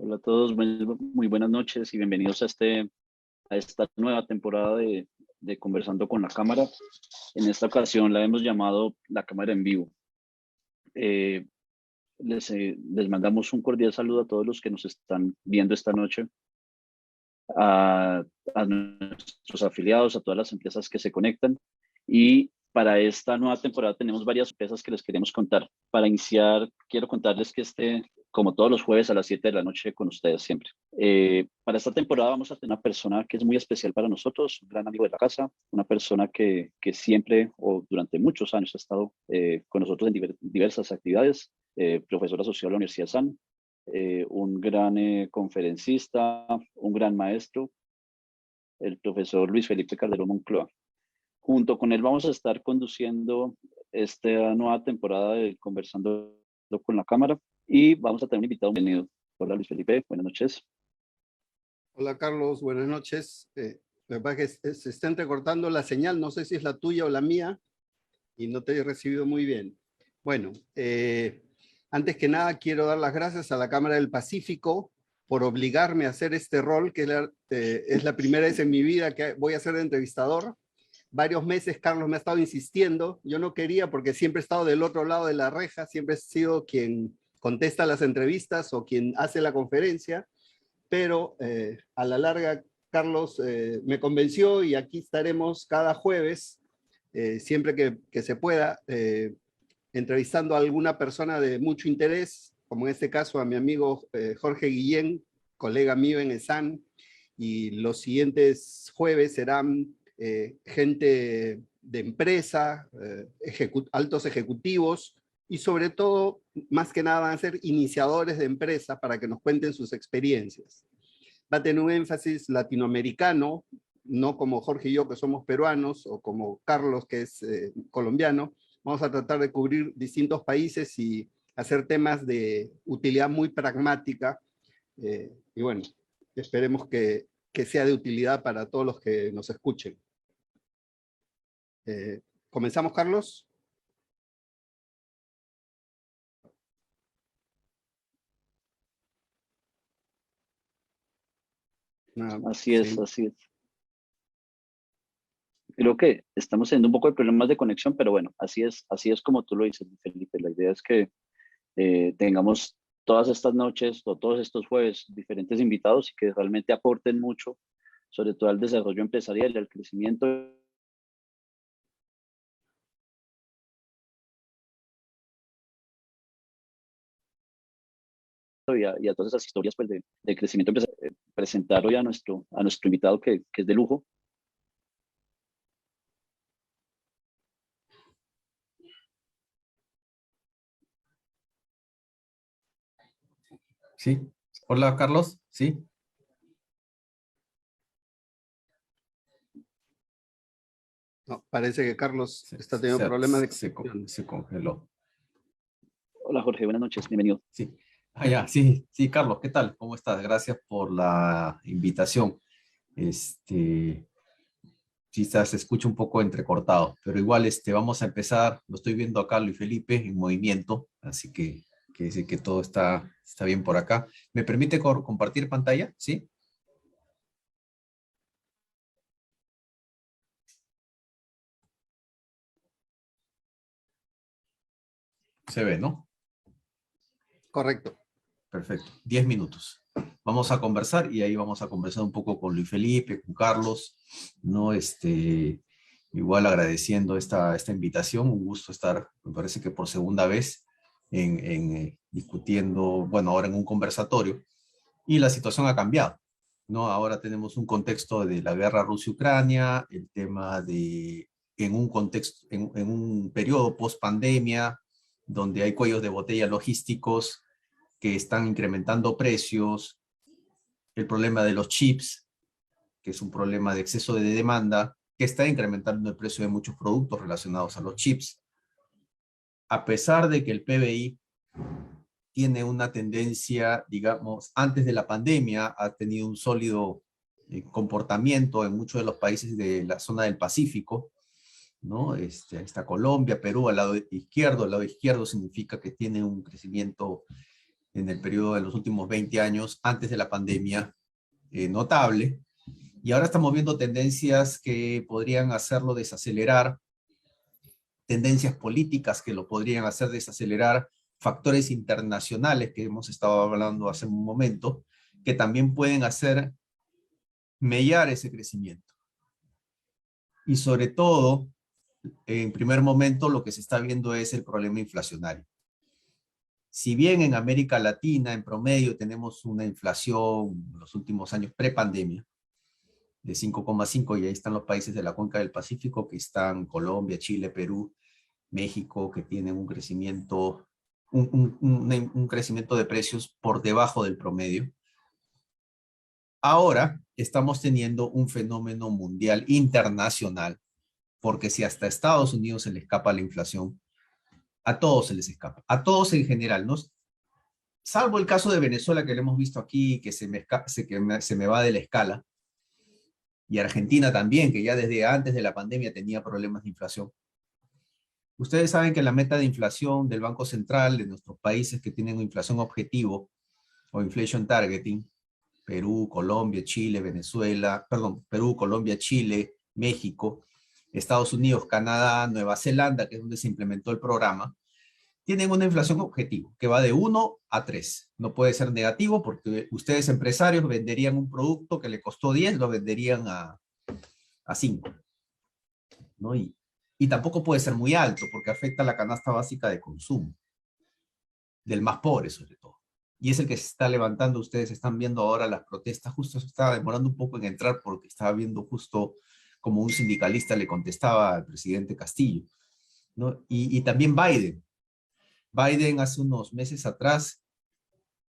Hola a todos, muy buenas noches y bienvenidos a esta nueva temporada de Conversando con la Cámara. En esta ocasión la hemos llamado La Cámara en Vivo. Eh, les mandamos un cordial saludo a todos los que nos están viendo esta noche, a nuestros afiliados, a todas las empresas que se conectan. Y para esta nueva temporada tenemos varias empresas que les queremos contar. Para iniciar, quiero contarles que como todos los jueves a las 7 de la noche con ustedes siempre. Para esta temporada vamos a tener una persona que es muy especial para nosotros, un gran amigo de la casa, una persona que siempre o durante muchos años ha estado con nosotros en diversas actividades, profesor asociado a la Universidad de San, un gran conferencista, un gran maestro, el profesor Luis Felipe Calderón Moncloa. Junto con él vamos a estar conduciendo esta nueva temporada de Conversando con la Cámara y vamos a tener un invitado. Bienvenido. Hola Luis Felipe, buenas noches. Hola Carlos, buenas noches. Lo que pasa es que se está entrecortando la señal, no sé si es la tuya o la mía y no te he recibido muy bien. Bueno, antes que nada quiero dar las gracias a la Cámara del Pacífico por obligarme a hacer este rol, que es la primera vez en mi vida que voy a ser entrevistador. Varios meses Carlos me ha estado insistiendo, yo no quería porque siempre he estado del otro lado de la reja, siempre he sido quien contesta las entrevistas o quien hace la conferencia, pero a la larga Carlos me convenció y aquí estaremos cada jueves, siempre que se pueda, entrevistando a alguna persona de mucho interés, como en este caso a mi amigo Jorge Guillén, colega mío en ESAN, y los siguientes jueves serán gente de empresa, altos ejecutivos, y sobre todo, más que nada, van a ser iniciadores de empresa para que nos cuenten sus experiencias. Va a tener un énfasis latinoamericano, no como Jorge y yo que somos peruanos, o como Carlos que es colombiano. Vamos a tratar de cubrir distintos países y hacer temas de utilidad muy pragmática. Y bueno, esperemos que sea de utilidad para todos los que nos escuchen. ¿Comenzamos, Carlos? Así es. Creo que estamos teniendo un poco de problemas de conexión, pero bueno, así es como tú lo dices, Felipe. La idea es que tengamos todas estas noches o todos estos jueves diferentes invitados y que realmente aporten mucho, sobre todo al desarrollo empresarial y al crecimiento y a todas esas historias pues, de crecimiento empresarial. Presentar hoy a nuestro invitado que es de lujo. Sí. Hola, Carlos. Sí. No, parece que Carlos está teniendo problemas de conexión. Se congeló. Hola, Jorge. Buenas noches. Bienvenido. Sí. Sí, Carlos, ¿qué tal? ¿Cómo estás? Gracias por la invitación. Quizás se escucha un poco entrecortado, pero igual vamos a empezar. Lo estoy viendo acá, Luis Felipe, en movimiento, así que dice que todo está bien por acá. ¿Me permite compartir pantalla? ¿Sí? Se ve, ¿no? Correcto. Perfecto. 10 minutos. Vamos a conversar y ahí vamos a conversar un poco con Luis Felipe, con Carlos, ¿no? Igual agradeciendo esta invitación. Un gusto estar, me parece que por segunda vez, discutiendo, bueno, ahora en un conversatorio. Y la situación ha cambiado, ¿no? Ahora tenemos un contexto de la guerra Rusia-Ucrania, el tema en un contexto, en un periodo post-pandemia, donde hay cuellos de botella logísticos que están incrementando precios, el problema de los chips, que es un problema de exceso de demanda, que está incrementando el precio de muchos productos relacionados a los chips. A pesar de que el PBI tiene una tendencia, digamos, antes de la pandemia, ha tenido un sólido comportamiento en muchos de los países de la zona del Pacífico, ¿no? Está Colombia, Perú al lado izquierdo. El lado izquierdo significa que tiene un crecimiento en el periodo de los últimos 20 años, antes de la pandemia, notable. Y ahora estamos viendo tendencias que podrían hacerlo desacelerar, tendencias políticas que lo podrían hacer desacelerar, factores internacionales que hemos estado hablando hace un momento, que también pueden hacer mellar ese crecimiento. Y sobre todo, en primer momento, lo que se está viendo es el problema inflacionario. Si bien en América Latina, en promedio, tenemos una inflación en los últimos años prepandemia de 5,5, y ahí están los países de la cuenca del Pacífico, que están Colombia, Chile, Perú, México, que tienen un crecimiento, un crecimiento de precios por debajo del promedio. Ahora estamos teniendo un fenómeno mundial internacional, porque si hasta Estados Unidos se le escapa la inflación, a todos se les escapa, a todos en general, ¿no? Salvo el caso de Venezuela, que lo hemos visto aquí, que se me va de la escala, y Argentina también, que ya desde antes de la pandemia tenía problemas de inflación. Ustedes saben que la meta de inflación del Banco Central de nuestros países que tienen inflación objetivo o inflation targeting, Perú, Colombia, Chile, Venezuela, perdón, Perú, Colombia, Chile, México, Estados Unidos, Canadá, Nueva Zelanda, que es donde se implementó el programa, tienen una inflación objetivo que va de 1 a 3. No puede ser negativo porque ustedes empresarios venderían un producto que le costó 10, lo venderían a 5, ¿no? Y tampoco puede ser muy alto porque afecta a la canasta básica de consumo, del más pobre sobre todo. Y es el que se está levantando. Ustedes están viendo ahora las protestas. Justo se estaba demorando un poco en entrar porque estaba viendo justo como un sindicalista le contestaba al presidente Castillo, ¿no? Y también Biden. Biden hace unos meses atrás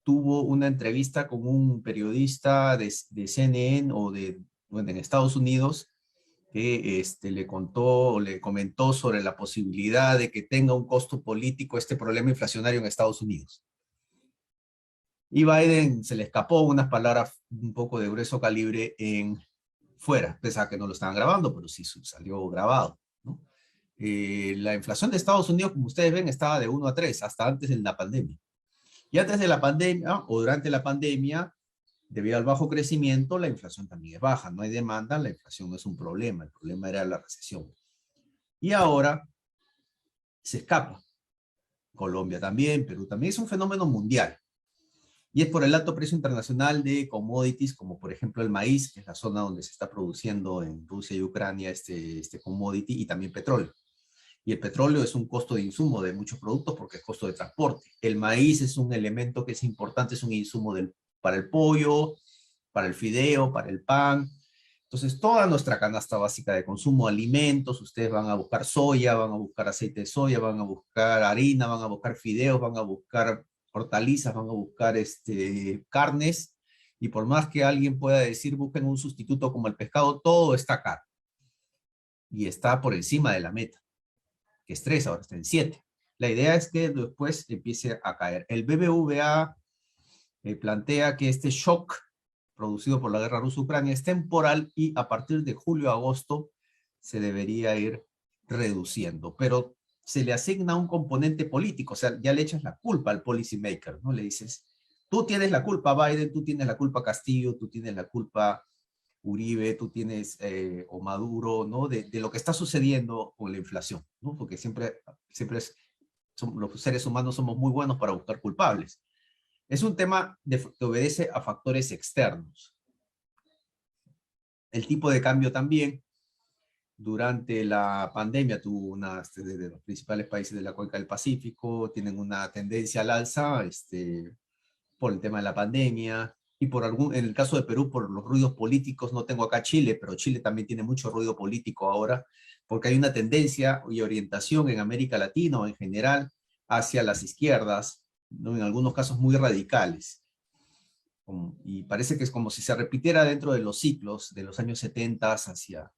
tuvo una entrevista con un periodista de CNN bueno, en Estados Unidos, que le comentó sobre la posibilidad de que tenga un costo político este problema inflacionario en Estados Unidos. Y Biden se le escapó unas palabras un poco de grueso calibre fuera, pese a que no lo estaban grabando, pero sí salió grabado, ¿no? La inflación de Estados Unidos, como ustedes ven, estaba de 1 a 3, hasta antes de la pandemia. Y antes de la pandemia, o durante la pandemia, debido al bajo crecimiento, la inflación también es baja. No hay demanda, la inflación no es un problema. El problema era la recesión. Y ahora se escapa. Colombia también, Perú también. Es un fenómeno mundial. Y es por el alto precio internacional de commodities, como por ejemplo el maíz, que es la zona donde se está produciendo en Rusia y Ucrania este commodity, y también petróleo. Y el petróleo es un costo de insumo de muchos productos porque es costo de transporte. El maíz es un elemento que es importante, es un insumo para el pollo, para el fideo, para el pan. Entonces, toda nuestra canasta básica de consumo, alimentos, ustedes van a buscar soya, van a buscar aceite de soya, van a buscar harina, van a buscar fideos, van a buscar hortalizas, van a buscar carnes, y por más que alguien pueda decir busquen un sustituto como el pescado, todo está caro. Y está por encima de la meta, que es 3, ahora está en 7. La idea es que después empiece a caer. El BBVA plantea que este shock producido por la guerra rusa-Ucrania es temporal y a partir de julio-agosto se debería ir reduciendo. Pero se le asigna un componente político, o sea, ya le echas la culpa al policy maker, ¿no? Le dices, tú tienes la culpa, Biden, tú tienes la culpa, Castillo, tú tienes la culpa, Uribe, tú tienes, o Maduro, ¿no? De lo que está sucediendo con la inflación, ¿no? Porque siempre los seres humanos somos muy buenos para buscar culpables. Es un tema que obedece a factores externos. El tipo de cambio también, durante la pandemia, tuvo de los principales países de la cuenca del Pacífico, tienen una tendencia al alza, por el tema de la pandemia, y en el caso de Perú, por los ruidos políticos. No tengo acá Chile, pero Chile también tiene mucho ruido político ahora, porque hay una tendencia y orientación en América Latina o en general hacia las izquierdas, ¿no? En algunos casos muy radicales. Y parece que es como si se repitiera dentro de los ciclos de los años 70 hacia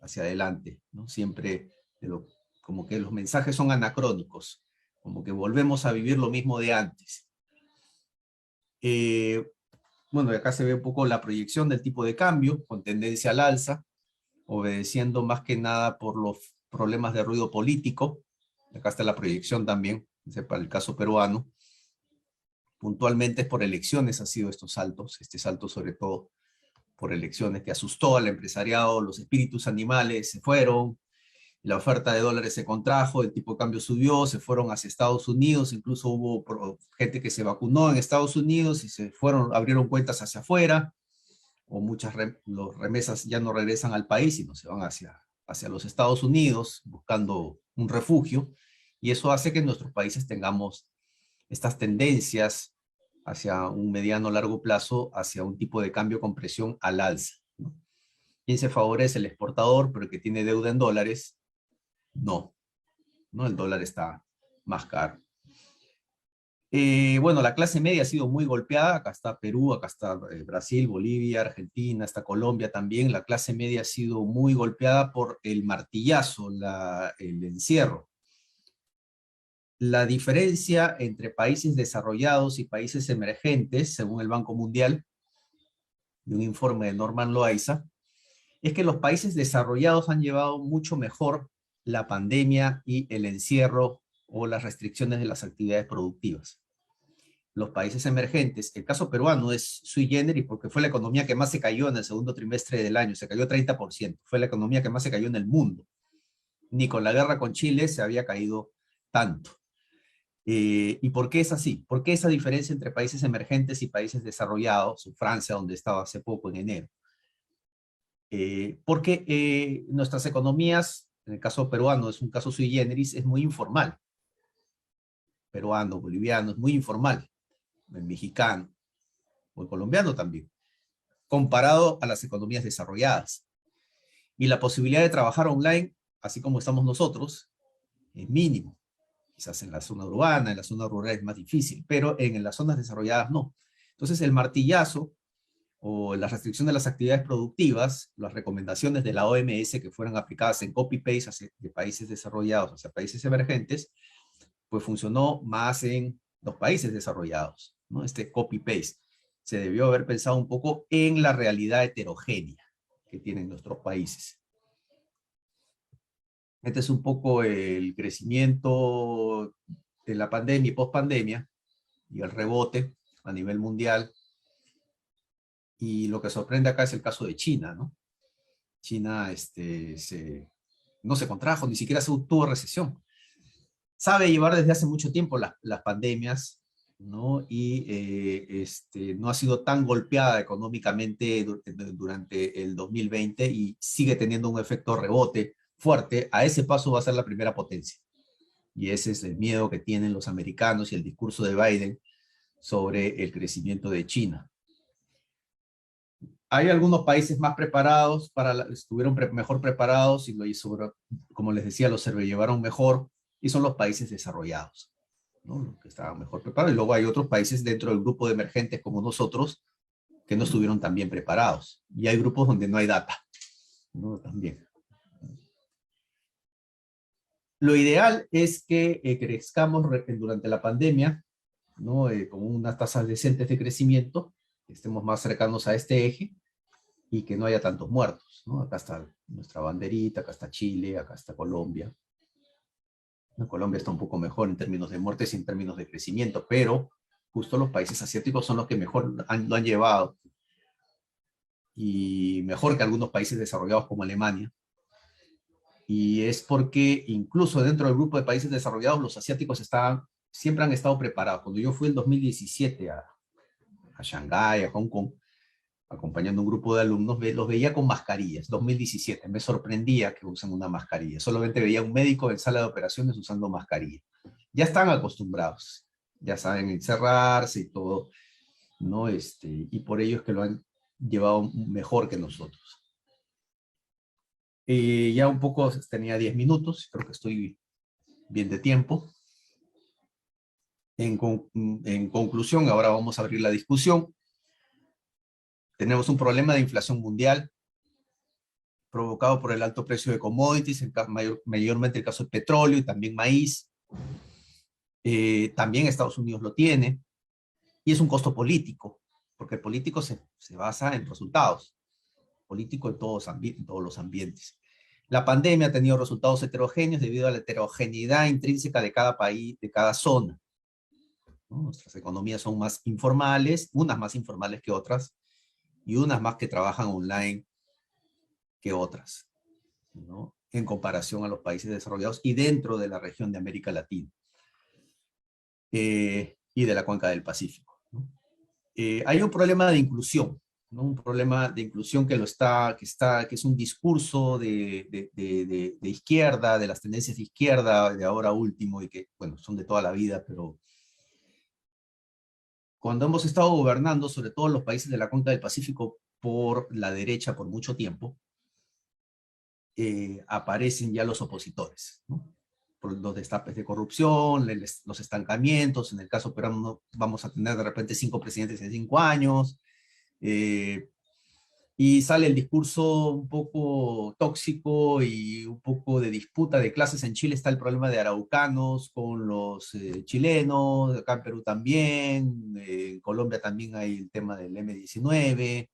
adelante, ¿no? Siempre como que los mensajes son anacrónicos, como que volvemos a vivir lo mismo de antes. Bueno, acá se ve un poco la proyección del tipo de cambio con tendencia al alza, obedeciendo más que nada por los problemas de ruido político. Acá está la proyección también, para el caso peruano. puntualmente es por elecciones ha sido estos saltos, este salto sobre todo por elecciones que asustó al empresariado, los espíritus animales se fueron, la oferta de dólares se contrajo, el tipo de cambio subió, se fueron hacia Estados Unidos, incluso hubo gente que se vacunó en Estados Unidos y se fueron, abrieron cuentas hacia afuera, o muchas los remesas ya no regresan al país, sino se van hacia los Estados Unidos buscando un refugio, y eso hace que en nuestros países tengamos estas tendencias hacia un mediano largo plazo, hacia un tipo de cambio con presión al alza, ¿no? ¿Quién se favorece? El exportador, pero el que tiene deuda en dólares, no, el dólar está más caro. Bueno, la clase media ha sido muy golpeada, acá está Perú, acá está Brasil, Bolivia, Argentina, está Colombia también. La clase media ha sido muy golpeada por el martillazo, el encierro. La diferencia entre países desarrollados y países emergentes, según el Banco Mundial, de un informe de Norman Loaiza, es que los países desarrollados han llevado mucho mejor la pandemia y el encierro o las restricciones de las actividades productivas. Los países emergentes, el caso peruano es sui generis porque fue la economía que más se cayó en el segundo trimestre del año, se cayó 30%, fue la economía que más se cayó en el mundo. Ni con la guerra con Chile se había caído tanto. ¿Y por qué es así? ¿Por qué esa diferencia entre países emergentes y países desarrollados? Francia, donde estaba hace poco en enero. Porque nuestras economías, en el caso peruano es un caso sui generis, es muy informal. Peruano, boliviano, es muy informal. El mexicano o el colombiano también, comparado a las economías desarrolladas. Y la posibilidad de trabajar online, así como estamos nosotros, es mínimo. Quizás en la zona urbana, en la zona rural es más difícil, pero en las zonas desarrolladas no. Entonces el martillazo o la restricción de las actividades productivas, las recomendaciones de la OMS que fueran aplicadas en copy-paste de países desarrollados hacia países emergentes, pues funcionó más en los países desarrollados, ¿no? Este copy-paste. Se debió haber pensado un poco en la realidad heterogénea que tienen nuestros países. Este es un poco el crecimiento de la pandemia y post-pandemia y el rebote a nivel mundial. Y lo que sorprende acá es el caso de China, ¿no? China no se contrajo, ni siquiera tuvo recesión. Sabe llevar desde hace mucho tiempo las pandemias, ¿no? Y no ha sido tan golpeada económicamente durante el 2020 y sigue teniendo un efecto rebote fuerte. A ese paso va a ser la primera potencia. Y ese es el miedo que tienen los americanos y el discurso de Biden sobre el crecimiento de China. Hay algunos países más preparados, estuvieron mejor preparados y como les decía, lo sobrellevaron mejor, y son los países desarrollados, ¿no? Los que estaban mejor preparados. Y luego hay otros países dentro del grupo de emergentes como nosotros que no estuvieron tan bien preparados. Y hay grupos donde no hay data, ¿no? También. Lo ideal es que crezcamos durante la pandemia, ¿no? Con unas tasas decentes de crecimiento, que estemos más cercanos a este eje y que no haya tantos muertos, ¿no? Acá está nuestra banderita, acá está Chile, acá está Colombia. Colombia está un poco mejor en términos de muertes y en términos de crecimiento, pero justo los países asiáticos son los que mejor lo han llevado, y mejor que algunos países desarrollados como Alemania. Y es porque incluso dentro del grupo de países desarrollados, los asiáticos siempre han estado preparados. Cuando yo fui en 2017 a Shanghái, a Hong Kong, acompañando un grupo de alumnos, los veía con mascarillas, 2017, me sorprendía que usen una mascarilla, solamente veía un médico en sala de operaciones usando mascarilla. Ya están acostumbrados, ya saben encerrarse y todo, ¿no? Y por ello es que lo han llevado mejor que nosotros. Ya un poco, tenía 10 minutos, creo que estoy bien de tiempo. En conclusión, ahora vamos a abrir la discusión. Tenemos un problema de inflación mundial provocado por el alto precio de commodities, mayormente el caso del petróleo y también maíz. También Estados Unidos lo tiene. Y es un costo político, porque el político se basa en resultados. Político en todos los ambientes. La pandemia ha tenido resultados heterogéneos debido a la heterogeneidad intrínseca de cada país, de cada zona. ¿no? Nuestras economías son más informales, unas más informales que otras, y unas más que trabajan online que otras, ¿no? En comparación a los países desarrollados y dentro de la región de América Latina y de la cuenca del Pacífico, ¿no? Hay un problema de inclusión, ¿no? Un problema de inclusión que es un discurso de izquierda, de las tendencias de izquierda, de ahora último, y que, bueno, son de toda la vida, pero cuando hemos estado gobernando, sobre todo en los países de la cuenca del Pacífico, por la derecha por mucho tiempo, aparecen ya los opositores, ¿no? Por los destapes de corrupción, los estancamientos. En el caso peruano vamos a tener de repente 5 presidentes en 5 años, y sale el discurso un poco tóxico y un poco de disputa de clases. En Chile está el problema de araucanos con los chilenos, acá en Perú también, en Colombia también hay el tema del M19,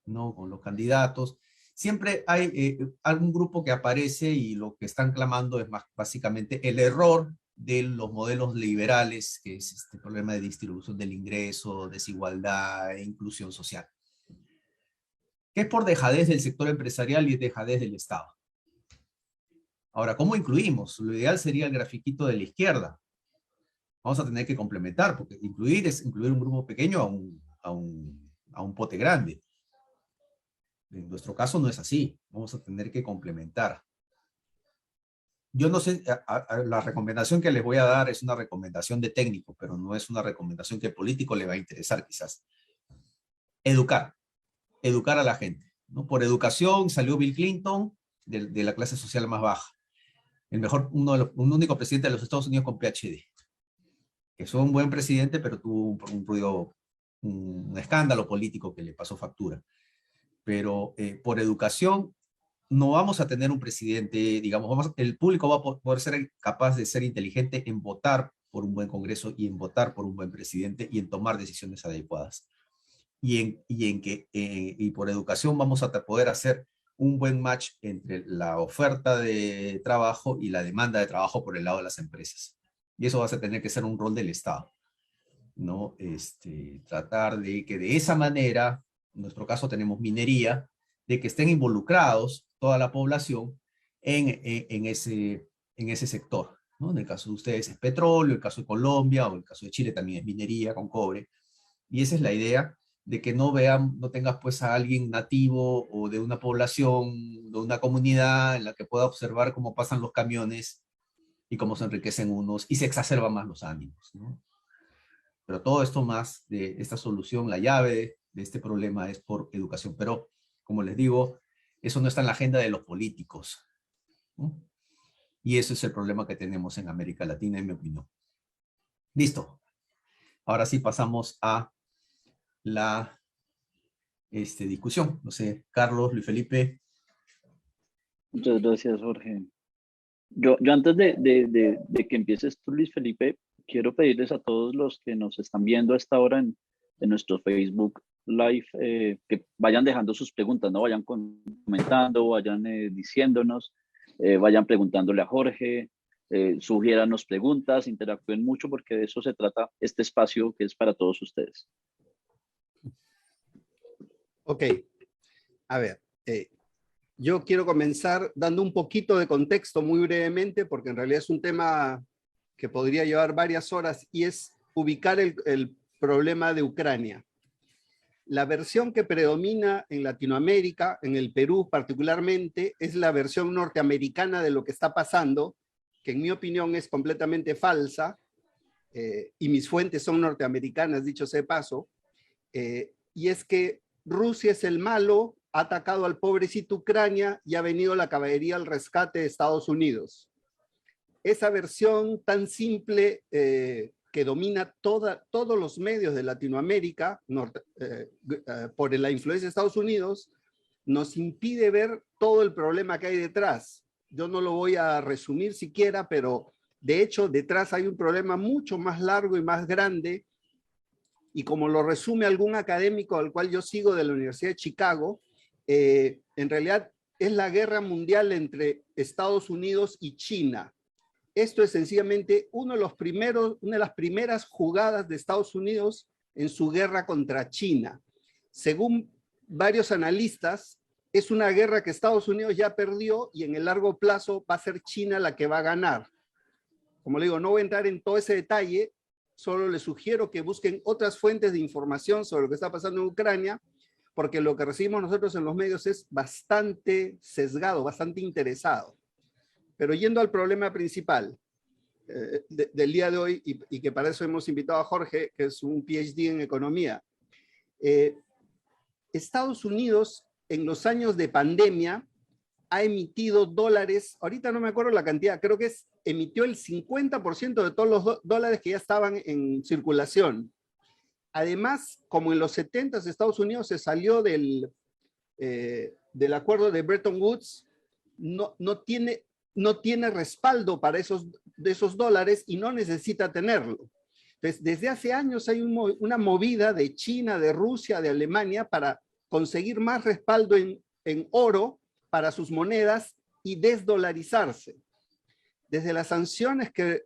¿no? Con los candidatos. Siempre hay algún grupo que aparece y lo que están clamando es básicamente el error de los modelos liberales, que es este problema de distribución del ingreso, desigualdad e inclusión social, que es por dejadez del sector empresarial y dejadez del Estado. Ahora, ¿cómo incluimos? Lo ideal sería el grafiquito de la izquierda. Vamos a tener que complementar, porque incluir es incluir un grupo pequeño a un pote grande. En nuestro caso no es así. Vamos a tener que complementar. Yo no sé, la recomendación que les voy a dar es una recomendación de técnico, pero no es una recomendación que al político le va a interesar quizás. Educar a la gente, ¿no? Por educación salió Bill Clinton de la clase social más baja. Un único presidente de los Estados Unidos con PhD. Que fue un buen presidente, pero tuvo un escándalo político que le pasó factura. Pero por educación no vamos a tener un presidente, digamos, el público va a poder ser capaz de ser inteligente en votar por un buen Congreso y en votar por un buen presidente y en tomar decisiones adecuadas. Y por educación vamos a poder hacer un buen match entre la oferta de trabajo y la demanda de trabajo por el lado de las empresas. Y eso va a tener que ser un rol del Estado, ¿no? Tratar de que de esa manera, en nuestro caso tenemos minería, de que estén involucrados toda la población en ese sector, ¿no? En el caso de ustedes es petróleo, el caso de Colombia, o el caso de Chile también es minería con cobre. Y esa es la idea, de que no tengas pues a alguien nativo o de una población, de una comunidad en la que pueda observar cómo pasan los camiones y cómo se enriquecen unos y se exacerban más los ánimos, ¿no? Pero todo esto más de esta solución, la llave de este problema es por educación. Pero, como les digo, eso no está en la agenda de los políticos, ¿no? Y ese es el problema que tenemos en América Latina, en mi opinión. Listo. Ahora sí pasamos a la discusión. No sé, Carlos, Luis Felipe. Muchas gracias, Jorge. Yo antes de que empieces tú, Luis Felipe, quiero pedirles a todos los que nos están viendo a esta hora en nuestro Facebook Live, que vayan dejando sus preguntas, ¿no? Vayan comentando, vayan diciéndonos, vayan preguntándole a Jorge, sugiéranos preguntas, interactúen mucho, porque de eso se trata este espacio que es para todos ustedes. Ok, a ver, yo quiero comenzar dando un poquito de contexto muy brevemente, porque en realidad es un tema que podría llevar varias horas, y es ubicar el problema de Ucrania. La versión que predomina en Latinoamérica, en el Perú particularmente, es la versión norteamericana de lo que está pasando, que en mi opinión es completamente falsa, y mis fuentes son norteamericanas, dicho sea de paso, y es que Rusia es el malo, ha atacado al pobrecito Ucrania y ha venido la caballería al rescate de Estados Unidos. Esa versión tan simple que domina todos los medios de Latinoamérica por la influencia de Estados Unidos, nos impide ver todo el problema que hay detrás. Yo no lo voy a resumir siquiera, pero de hecho detrás hay un problema mucho más largo y más grande, y como lo resume algún académico al cual yo sigo de la Universidad de Chicago, en realidad es la guerra mundial entre Estados Unidos y China. esto es sencillamente una de las primeras jugadas de Estados Unidos en su guerra contra China. Según varios analistas, es una guerra que Estados Unidos ya perdió y en el largo plazo va a ser China la que va a ganar. Como le digo, no voy a entrar en todo ese detalle, solo les sugiero que busquen otras fuentes de información sobre lo que está pasando en Ucrania, porque lo que recibimos nosotros en los medios es bastante sesgado, bastante interesado. Pero yendo al problema principal del día de hoy, y que para eso hemos invitado a Jorge, que es un PhD en economía. Estados Unidos, en los años de pandemia, ha emitido dólares, ahorita no me acuerdo la cantidad, creo que emitió el 50% de todos los dólares que ya estaban en circulación. Además, como en los 70s Estados Unidos se salió del acuerdo de Bretton Woods, no tiene respaldo para esos dólares y no necesita tenerlo. Entonces, desde hace años hay una movida de China, de Rusia, de Alemania para conseguir más respaldo en oro para sus monedas y desdolarizarse. Desde las sanciones que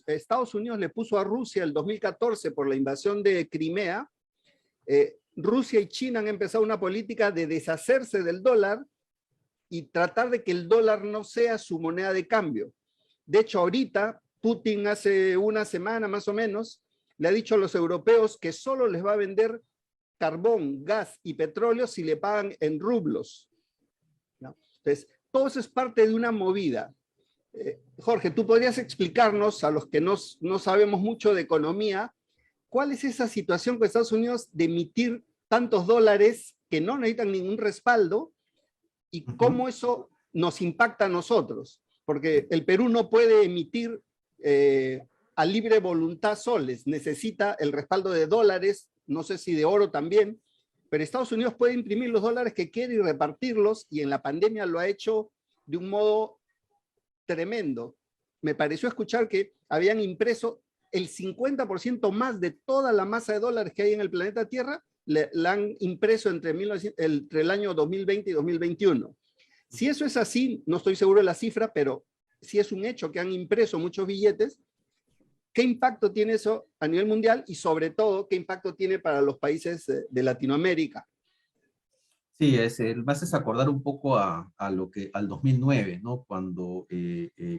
Estados Unidos le puso a Rusia el 2014 por la invasión de Crimea, Rusia y China han empezado una política de deshacerse del dólar y tratar de que el dólar no sea su moneda de cambio. De hecho, ahorita Putin hace una semana más o menos le ha dicho a los europeos que solo les va a vender carbón, gas y petróleo si le pagan en rublos, ¿no? Entonces, todo eso es parte de una movida. Jorge, ¿tú podrías explicarnos a los que no sabemos mucho de economía cuál es esa situación con Estados Unidos de emitir tantos dólares que no necesitan ningún respaldo y cómo eso nos impacta a nosotros? Porque el Perú no puede emitir a libre voluntad soles, necesita el respaldo de dólares, no sé si de oro también, pero Estados Unidos puede imprimir los dólares que quiere y repartirlos, y en la pandemia lo ha hecho de un modo tremendo. Me pareció escuchar que habían impreso el 50% más de toda la masa de dólares que hay en el planeta Tierra, la han impreso entre el año 2020 y 2021. Si eso es así, no estoy seguro de la cifra, pero si es un hecho que han impreso muchos billetes, ¿qué impacto tiene eso a nivel mundial? Y sobre todo, ¿qué impacto tiene para los países de Latinoamérica? Sí, me haces acordar un poco al 2009, ¿no? Cuando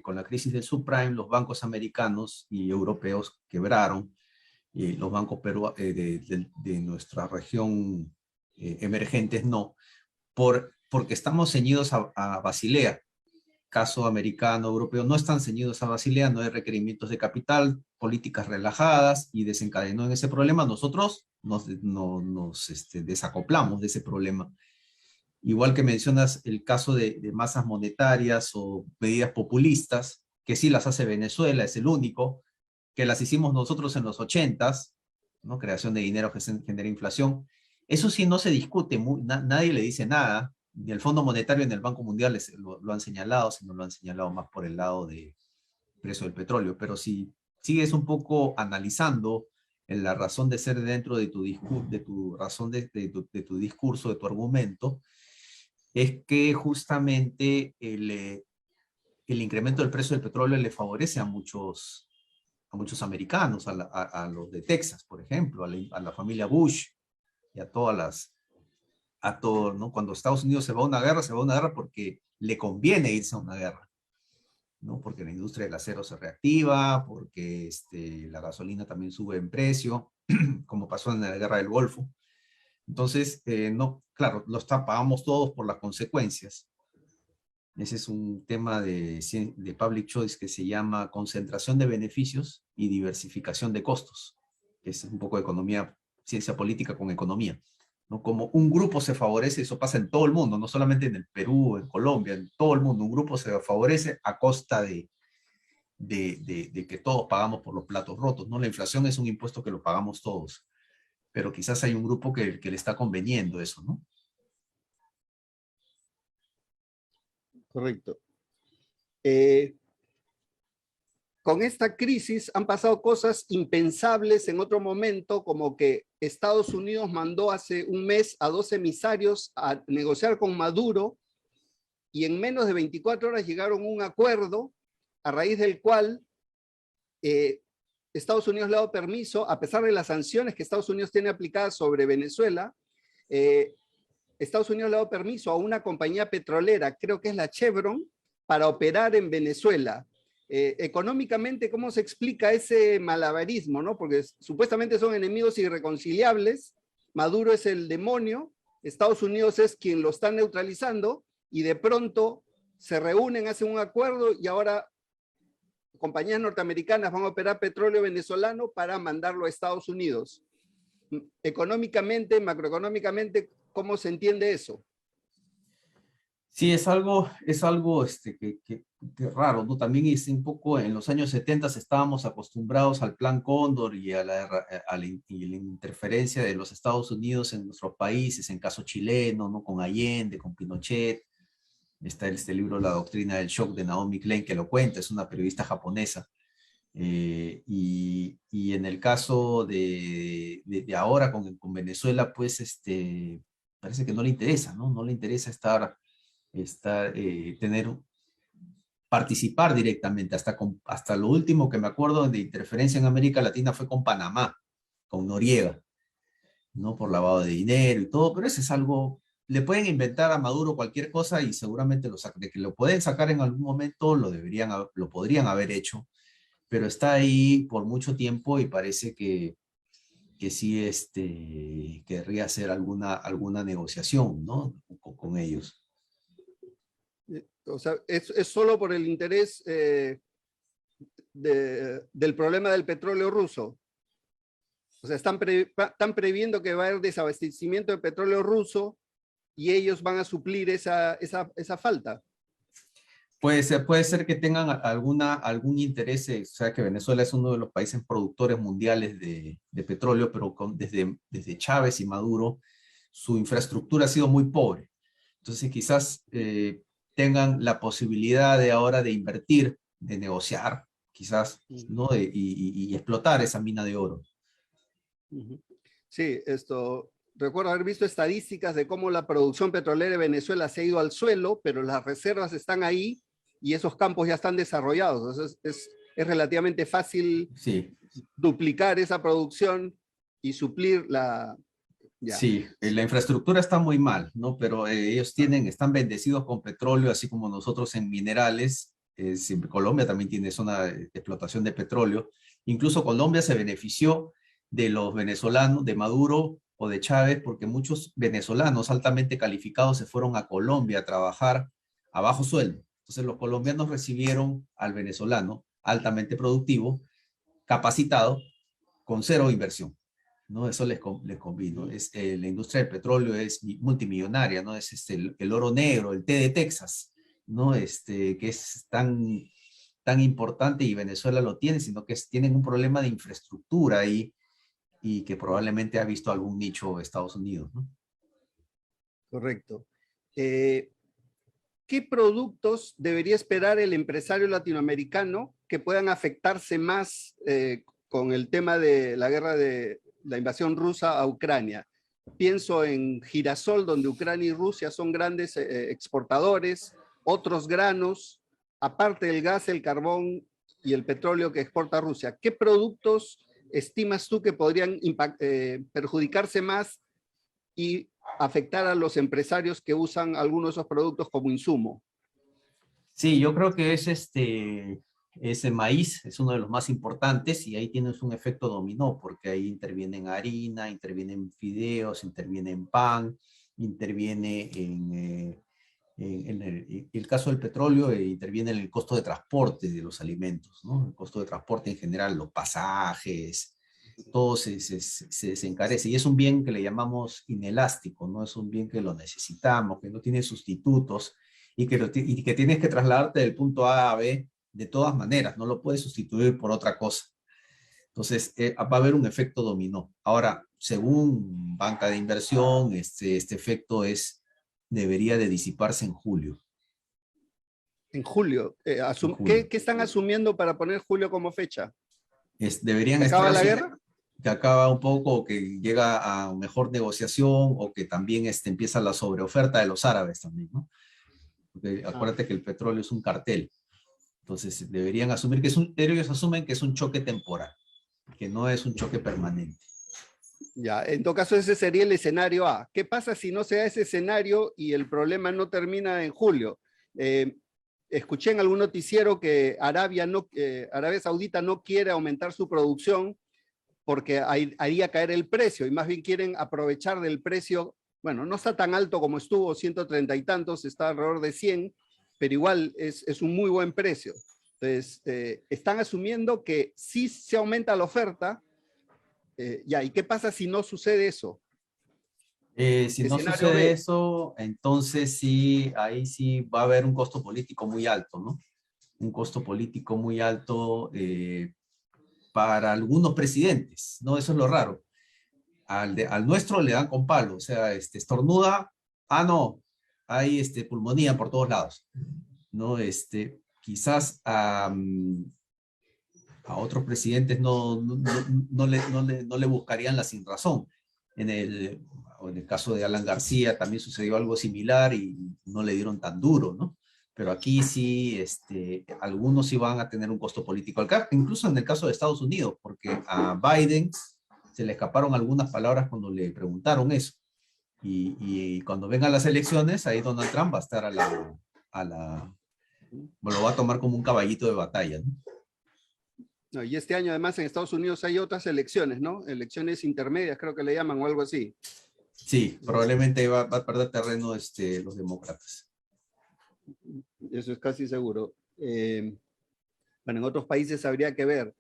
con la crisis del subprime los bancos americanos y europeos quebraron, y los bancos de nuestra región emergentes no, porque estamos ceñidos a Basilea. Caso americano, europeo, no están ceñidos a Basilea, no hay requerimientos de capital, políticas relajadas, y desencadenó en ese problema. Nosotros nos desacoplamos de ese problema. Igual que mencionas el caso de masas monetarias o medidas populistas, que sí las hace Venezuela, es el único, que las hicimos nosotros en los 80s, ¿no? Creación de dinero que genera inflación. Eso sí no se discute, nadie le dice nada, ni el Fondo Monetario ni el Banco Mundial lo han señalado, sino lo han señalado más por el lado del precio del petróleo. Pero si sigues un poco analizando en la razón de ser dentro de tu discurso, de tu discurso, de tu argumento, es que justamente el incremento del precio del petróleo le favorece a muchos americanos, a los de Texas, por ejemplo, a la familia Bush y a todos, ¿no? Cuando Estados Unidos se va a una guerra porque le conviene irse a una guerra, ¿no? Porque la industria del acero se reactiva, porque la gasolina también sube en precio, como pasó en la guerra del Golfo. Entonces, no, claro, pagamos todos por las consecuencias. Ese es un tema de public choice que se llama concentración de beneficios y diversificación de costos. Es un poco de economía, ciencia política con economía, ¿no? Como un grupo se favorece, eso pasa en todo el mundo, no solamente en el Perú, en Colombia, en todo el mundo. Un grupo se favorece a costa de que todos pagamos por los platos rotos, ¿no? La inflación es un impuesto que lo pagamos todos, pero quizás hay un grupo que le está conveniendo eso, ¿no? Correcto. Con esta crisis han pasado cosas impensables en otro momento, como que Estados Unidos mandó hace un mes a 2 emisarios a negociar con Maduro, y en menos de 24 horas llegaron a un acuerdo a raíz del cual Estados Unidos le ha dado permiso, a pesar de las sanciones que Estados Unidos tiene aplicadas sobre Venezuela, Estados Unidos le ha dado permiso a una compañía petrolera, creo que es la Chevron, para operar en Venezuela. Económicamente, ¿cómo se explica ese malabarismo, no? Porque supuestamente son enemigos irreconciliables, Maduro es el demonio, Estados Unidos es quien lo está neutralizando, y de pronto se reúnen, hacen un acuerdo, y ahora compañías norteamericanas van a operar petróleo venezolano para mandarlo a Estados Unidos. Económicamente, macroeconómicamente, ¿cómo se entiende eso? Sí, es algo que raro, ¿no? También es un poco, en los años 70 estábamos acostumbrados al Plan Cóndor y a la interferencia de los Estados Unidos en nuestros países, en caso chileno, ¿no? Con Allende, con Pinochet. Está este libro, La Doctrina del Shock, de Naomi Klein, que lo cuenta, es una periodista japonesa. Y en el caso de ahora con Venezuela, pues parece que no le interesa, ¿no? No le interesa participar directamente. Hasta lo último que me acuerdo de interferencia en América Latina fue con Panamá, con Noriega, ¿no? Por lavado de dinero y todo, pero eso es algo, le pueden inventar a Maduro cualquier cosa y seguramente de que lo pueden sacar en algún momento, lo podrían haber hecho, pero está ahí por mucho tiempo y parece que sí querría hacer alguna negociación, ¿no? Con ellos. O sea, es solo por el interés del problema del petróleo ruso. O sea, están previendo que va a haber desabastecimiento de petróleo ruso y ellos van a suplir esa falta. Puede ser que tengan algún interés, o sea, que Venezuela es uno de los países productores mundiales de petróleo, pero desde Chávez y Maduro, su infraestructura ha sido muy pobre. Entonces quizás tengan la posibilidad de ahora de invertir, de negociar, quizás, ¿no? Y explotar esa mina de oro. Sí, recuerdo haber visto estadísticas de cómo la producción petrolera de Venezuela se ha ido al suelo, pero las reservas están ahí y esos campos ya están desarrollados. Entonces es relativamente fácil duplicar esa producción y suplir la... Ya. Sí, la infraestructura está muy mal, ¿no? Pero ellos están bendecidos con petróleo, así como nosotros en minerales. Colombia también tiene zona de explotación de petróleo. Incluso Colombia se benefició de los venezolanos, de Maduro o de Chávez, porque muchos venezolanos altamente calificados se fueron a Colombia a trabajar a bajo sueldo. Entonces los colombianos recibieron al venezolano altamente productivo, capacitado, con cero inversión, ¿no? Eso les convino. La industria del petróleo es multimillonaria, ¿no? Es el oro negro, el té de Texas, ¿no? Que es tan importante y Venezuela lo tiene, sino que tienen un problema de infraestructura ahí y que probablemente ha visto algún nicho de Estados Unidos, ¿no? Correcto. ¿Qué productos debería esperar el empresario latinoamericano que puedan afectarse más con el tema de la guerra de la invasión rusa a Ucrania? Pienso en girasol, donde Ucrania y Rusia son grandes exportadores, otros granos, aparte del gas, el carbón y el petróleo que exporta Rusia. ¿Qué productos estimas tú que podrían perjudicarse más y afectar a los empresarios que usan algunos de esos productos como insumo? Sí, yo creo que ese maíz es uno de los más importantes y ahí tienes un efecto dominó, porque ahí interviene en harina, interviene en fideos, interviene en pan, interviene en el caso del petróleo, interviene en el costo de transporte de los alimentos, ¿no? El costo de transporte en general, los pasajes, todo se encarece. Y es un bien que le llamamos inelástico, ¿no? Es un bien que lo necesitamos, que no tiene sustitutos y que tienes que trasladarte del punto A a B de todas maneras, no lo puedes sustituir por otra cosa. Entonces, va a haber un efecto dominó. Ahora, según banca de inversión, este efecto debería de disiparse en julio. En julio. ¿Qué están asumiendo para poner julio como fecha? Deberían ¿Acaba la guerra? Que acaba un poco, que llega a mejor negociación o que también empieza la sobreoferta de los árabes también, ¿no? Porque acuérdate que el petróleo es un cartel. Entonces deberían asumir ellos asumen que es un choque temporal, que no es un choque permanente. Ya, en todo caso ese sería el escenario A. ¿Qué pasa si no se da ese escenario y el problema no termina en julio? Escuché en algún noticiero que Arabia Saudita no quiere aumentar su producción porque haría caer el precio y más bien quieren aprovechar del precio. Bueno, no está tan alto como estuvo, 130 y tantos, está alrededor de 100, pero igual es un muy buen precio. Entonces, están asumiendo que sí se aumenta la oferta. Ya, ¿y qué pasa si no sucede eso? Si no Escenario sucede B. eso, entonces sí, ahí sí va a haber un costo político muy alto, ¿no? Un costo político muy alto para algunos presidentes, ¿no? Eso es lo raro. Al nuestro le dan con palo, o sea, estornuda, no, hay pulmonía por todos lados, ¿no? Quizás a otros presidentes no le buscarían la sinrazón. En el caso de Alan García también sucedió algo similar y no le dieron tan duro, ¿no? Pero aquí sí, algunos sí van a tener un costo político. Incluso en el caso de Estados Unidos, porque a Biden se le escaparon algunas palabras cuando le preguntaron eso. Y cuando vengan las elecciones, ahí Donald Trump va a estar lo va a tomar como un caballito de batalla, ¿no? No, y este año además en Estados Unidos hay otras elecciones, ¿no? Elecciones intermedias, creo que le llaman o algo así. Sí, probablemente va a perder terreno los demócratas. Eso es casi seguro. Bueno, en otros países habría que ver.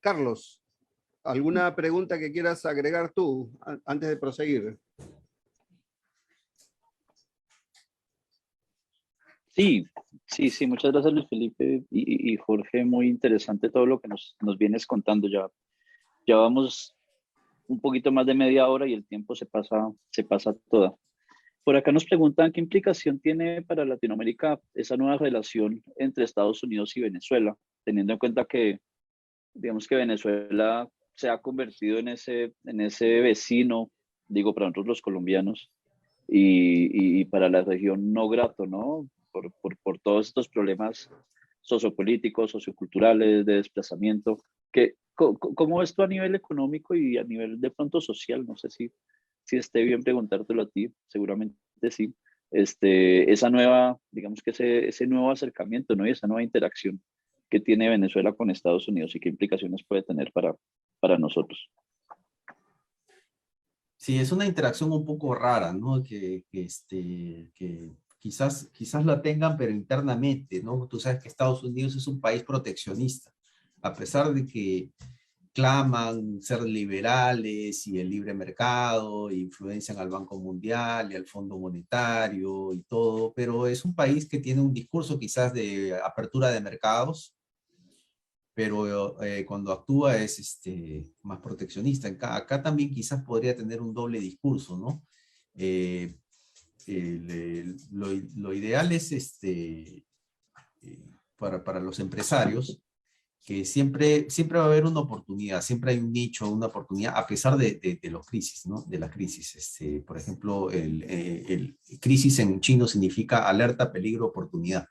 Carlos, ¿alguna pregunta que quieras agregar tú antes de proseguir? Sí, sí, muchas gracias Luis Felipe y Jorge, muy interesante todo lo que nos vienes contando. Ya vamos un poquito más de media hora y el tiempo se pasa toda. Por acá nos preguntan qué implicación tiene para Latinoamérica esa nueva relación entre Estados Unidos y Venezuela, teniendo en cuenta que, digamos que Venezuela se ha convertido en ese vecino, digo, para nosotros los colombianos, y para la región no grato, ¿no? Por todos estos problemas sociopolíticos, socioculturales, de desplazamiento. ¿Cómo ves tú a nivel económico y a nivel de pronto social? No sé si esté bien preguntártelo a ti, seguramente sí. Esa nueva, digamos que ese nuevo acercamiento, ¿no? Y esa nueva interacción que tiene Venezuela con Estados Unidos y qué implicaciones puede tener para nosotros. Sí, es una interacción un poco rara, ¿no? Que quizás la tengan, pero internamente, ¿no? Tú sabes que Estados Unidos es un país proteccionista, a pesar de que claman ser liberales y el libre mercado, e influencian al Banco Mundial y al Fondo Monetario y todo, pero es un país que tiene un discurso quizás de apertura de mercados, pero cuando actúa es más proteccionista. Acá también quizás podría tener un doble discurso, ¿no? Eh, lo ideal es para los empresarios que siempre va a haber una oportunidad, siempre hay un nicho, una oportunidad, a pesar de los crisis, ¿no? De la crisis. Por ejemplo, el crisis en chino significa alerta, peligro, oportunidad.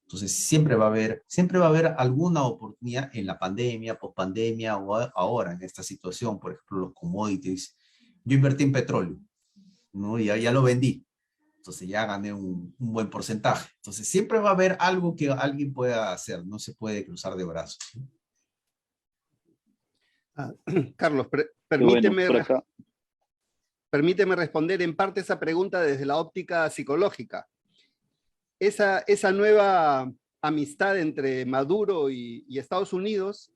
Entonces, siempre va a haber alguna oportunidad en la pandemia, pospandemia o ahora en esta situación, por ejemplo, los commodities. Yo invertí en petróleo, ¿no? Y ya lo vendí. Entonces ya gané un buen porcentaje. Entonces siempre va a haber algo que alguien pueda hacer, no se puede cruzar de brazos. Carlos, Bueno, por acá. permíteme responder en parte esa pregunta desde la óptica psicológica. Esa nueva amistad entre Maduro y Estados Unidos,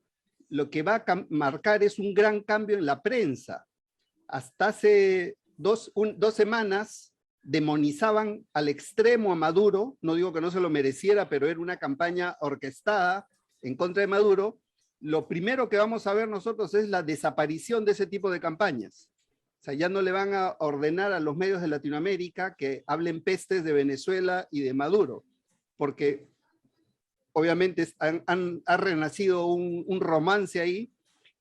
lo que va a marcar es un gran cambio en la prensa. Hasta hace dos semanas demonizaban al extremo a Maduro, no digo que no se lo mereciera, pero era una campaña orquestada en contra de Maduro. Lo primero que vamos a ver nosotros es la desaparición de ese tipo de campañas. O sea, ya no le van a ordenar a los medios de Latinoamérica que hablen pestes de Venezuela y de Maduro, porque obviamente ha renacido un romance ahí,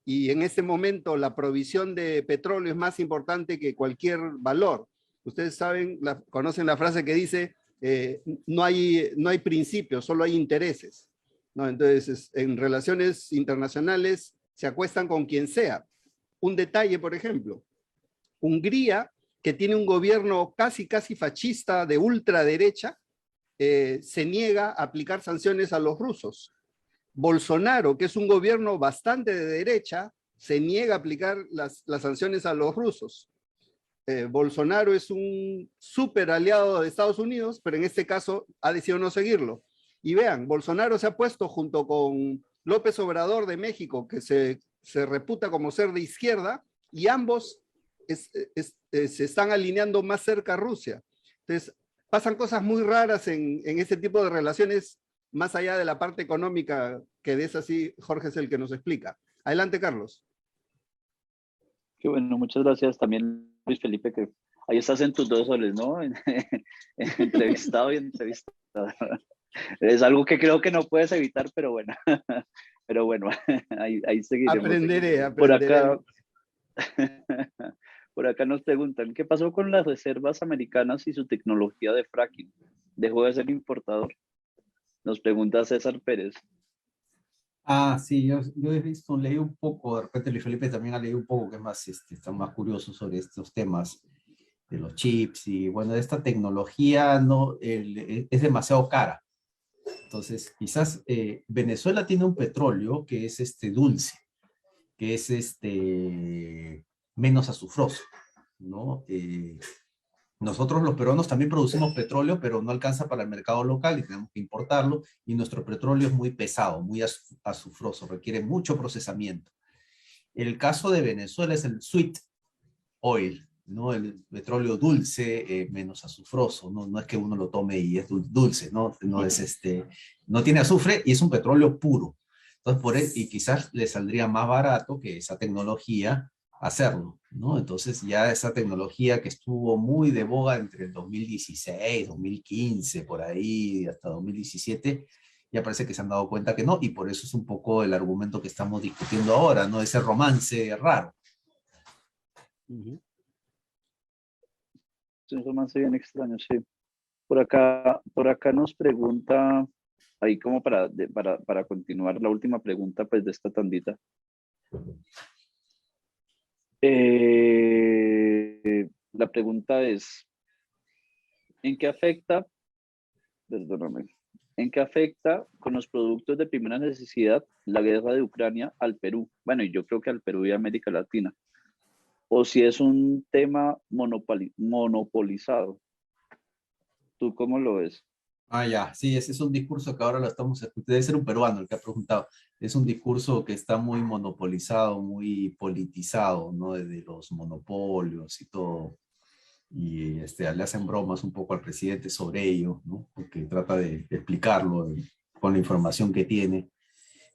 y en este momento la provisión de petróleo es más importante que cualquier valor. Ustedes saben, conocen la frase que dice, no hay principios, solo hay intereses, ¿no? Entonces, en relaciones internacionales se acuestan con quien sea. Un detalle, por ejemplo, Hungría, que tiene un gobierno casi fascista de ultraderecha, se niega a aplicar sanciones a los rusos. Bolsonaro, que es un gobierno bastante de derecha, se niega a aplicar las sanciones a los rusos. Bolsonaro es un súper aliado de Estados Unidos, pero en este caso ha decidido no seguirlo. Y vean, Bolsonaro se ha puesto junto con López Obrador de México, que se reputa como ser de izquierda, y ambos se están alineando más cerca a Rusia. Entonces, pasan cosas muy raras en este tipo de relaciones, más allá de la parte económica, que de esa sí Jorge es el que nos explica. Adelante, Carlos. Qué bueno, muchas gracias también, Luis Felipe, que ahí estás en tus 2 soles, ¿no? Entrevistado y entrevistado. Es algo que creo que no puedes evitar, pero bueno, ahí seguiremos. Aprenderé. Por acá, por acá nos preguntan, ¿qué pasó con las reservas americanas y su tecnología de fracking? ¿Dejó de ser importador? Nos pregunta César Pérez. Sí, yo he visto, leí un poco, de repente Luis Felipe también ha leído un poco, que es más, está más curioso sobre estos temas de los chips y bueno, esta tecnología no, es demasiado cara. Entonces, quizás Venezuela tiene un petróleo que es dulce, que es menos azufroso, ¿no? Nosotros los peruanos también producimos petróleo, pero no alcanza para el mercado local y tenemos que importarlo, y nuestro petróleo es muy pesado, muy azufroso, requiere mucho procesamiento. El caso de Venezuela es el sweet oil, ¿no? El petróleo dulce, menos azufroso, ¿no? No es que uno lo tome y es dulce, ¿no? No tiene azufre y es un petróleo puro. Entonces, y quizás le saldría más barato que esa tecnología hacerlo, ¿no? Entonces ya esa tecnología que estuvo muy de boga entre el 2016, 2015, por ahí, hasta 2017, ya parece que se han dado cuenta que no, y por eso es un poco el argumento que estamos discutiendo ahora, ¿no? Ese romance raro. Es un romance bien extraño, sí. Por acá nos pregunta, ahí como para continuar la última pregunta pues de esta tandita. La pregunta es, ¿en qué afecta con los productos de primera necesidad la guerra de Ucrania al Perú? Bueno, y yo creo que al Perú y a América Latina. O si es un tema monopolizado. ¿Tú cómo lo ves? Ya, sí, ese es un discurso que ahora lo estamos escuchando. Debe ser un peruano el que ha preguntado. Es un discurso que está muy monopolizado, muy politizado, ¿no? De los monopolios y todo. Y le hacen bromas un poco al presidente sobre ello, ¿no? Porque trata de explicarlo con la información que tiene.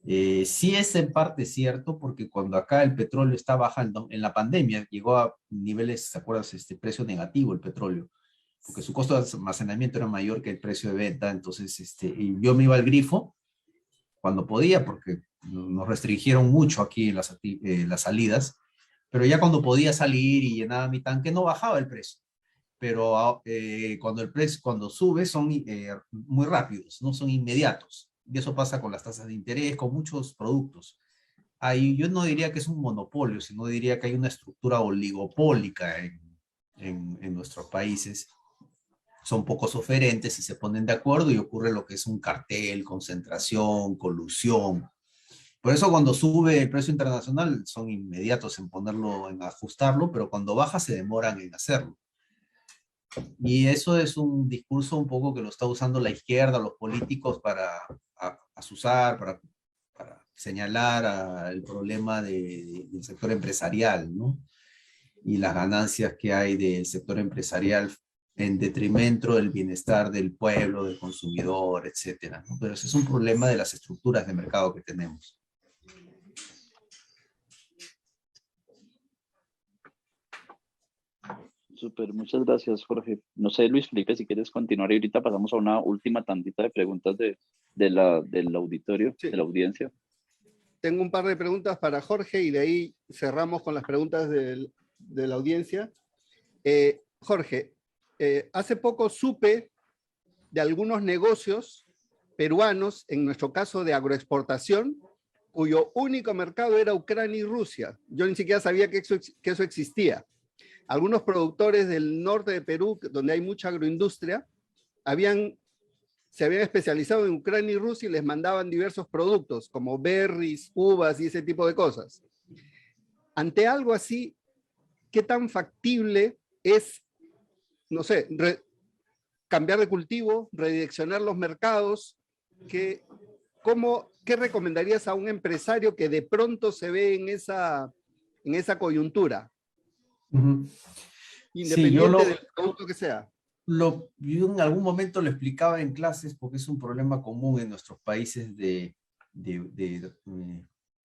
Sí es en parte cierto, porque cuando acá el petróleo está bajando, en la pandemia llegó a niveles, ¿te acuerdas? Precio negativo el petróleo, porque su costo de almacenamiento era mayor que el precio de venta. Entonces y yo me iba al grifo cuando podía, porque nos restringieron mucho aquí en las salidas, pero ya cuando podía salir y llenaba mi tanque no bajaba el precio. Pero cuando sube son muy rápidos, no son inmediatos. Y eso pasa con las tasas de interés, con muchos productos. Ahí yo no diría que es un monopolio, sino diría que hay una estructura oligopólica en nuestros países. Son pocos oferentes y se ponen de acuerdo y ocurre lo que es un cartel, concentración, colusión. Por eso cuando sube el precio internacional son inmediatos en ponerlo, en ajustarlo, pero cuando baja se demoran en hacerlo. Y eso es un discurso un poco que lo está usando la izquierda, los políticos para asusar, para señalar el problema del sector empresarial, ¿no? Y las ganancias que hay del sector empresarial en detrimento del bienestar del pueblo, del consumidor, etcétera, ¿no? Pero ese es un problema de las estructuras de mercado que tenemos. Súper, muchas gracias, Jorge. No sé, Luis Felipe, si quieres continuar y ahorita pasamos a una última tandita de preguntas del auditorio, sí, de la audiencia. Tengo un par de preguntas para Jorge y de ahí cerramos con las preguntas de la audiencia. Jorge, hace poco supe de algunos negocios peruanos, en nuestro caso de agroexportación, cuyo único mercado era Ucrania y Rusia. Yo ni siquiera sabía que eso existía. Algunos productores del norte de Perú, donde hay mucha agroindustria, se habían especializado en Ucrania y Rusia y les mandaban diversos productos, como berries, uvas y ese tipo de cosas. Ante algo así, ¿qué tan factible es, no sé, cambiar de cultivo, redireccionar los mercados? ¿Qué recomendarías a un empresario que de pronto se ve en esa coyuntura? Independiente del producto que sea. Yo en algún momento lo explicaba en clases porque es un problema común en nuestros países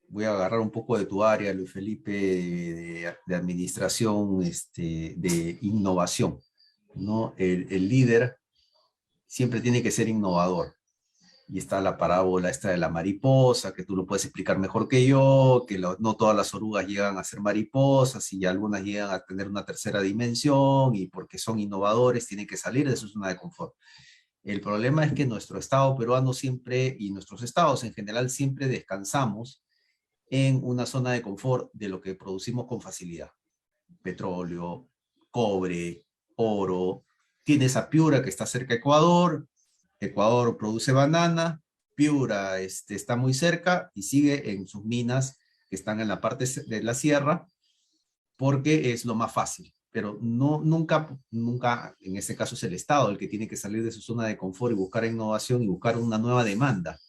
voy a agarrar un poco de tu área, Luis Felipe, de administración, de innovación, ¿no? El líder siempre tiene que ser innovador. Y está la parábola esta de la mariposa, que tú lo puedes explicar mejor que yo, que no todas las orugas llegan a ser mariposas y algunas llegan a tener una tercera dimensión y porque son innovadores tienen que salir de su zona de confort. El problema es que nuestro Estado peruano siempre, y nuestros estados en general, siempre descansamos en una zona de confort de lo que producimos con facilidad. Petróleo, cobre, oro. Tienes a Piura que está cerca de Ecuador. Ecuador produce banana, Piura está muy cerca y sigue en sus minas que están en la parte de la sierra porque es lo más fácil. Pero nunca, en este caso es el Estado el que tiene que salir de su zona de confort y buscar innovación y buscar una nueva demanda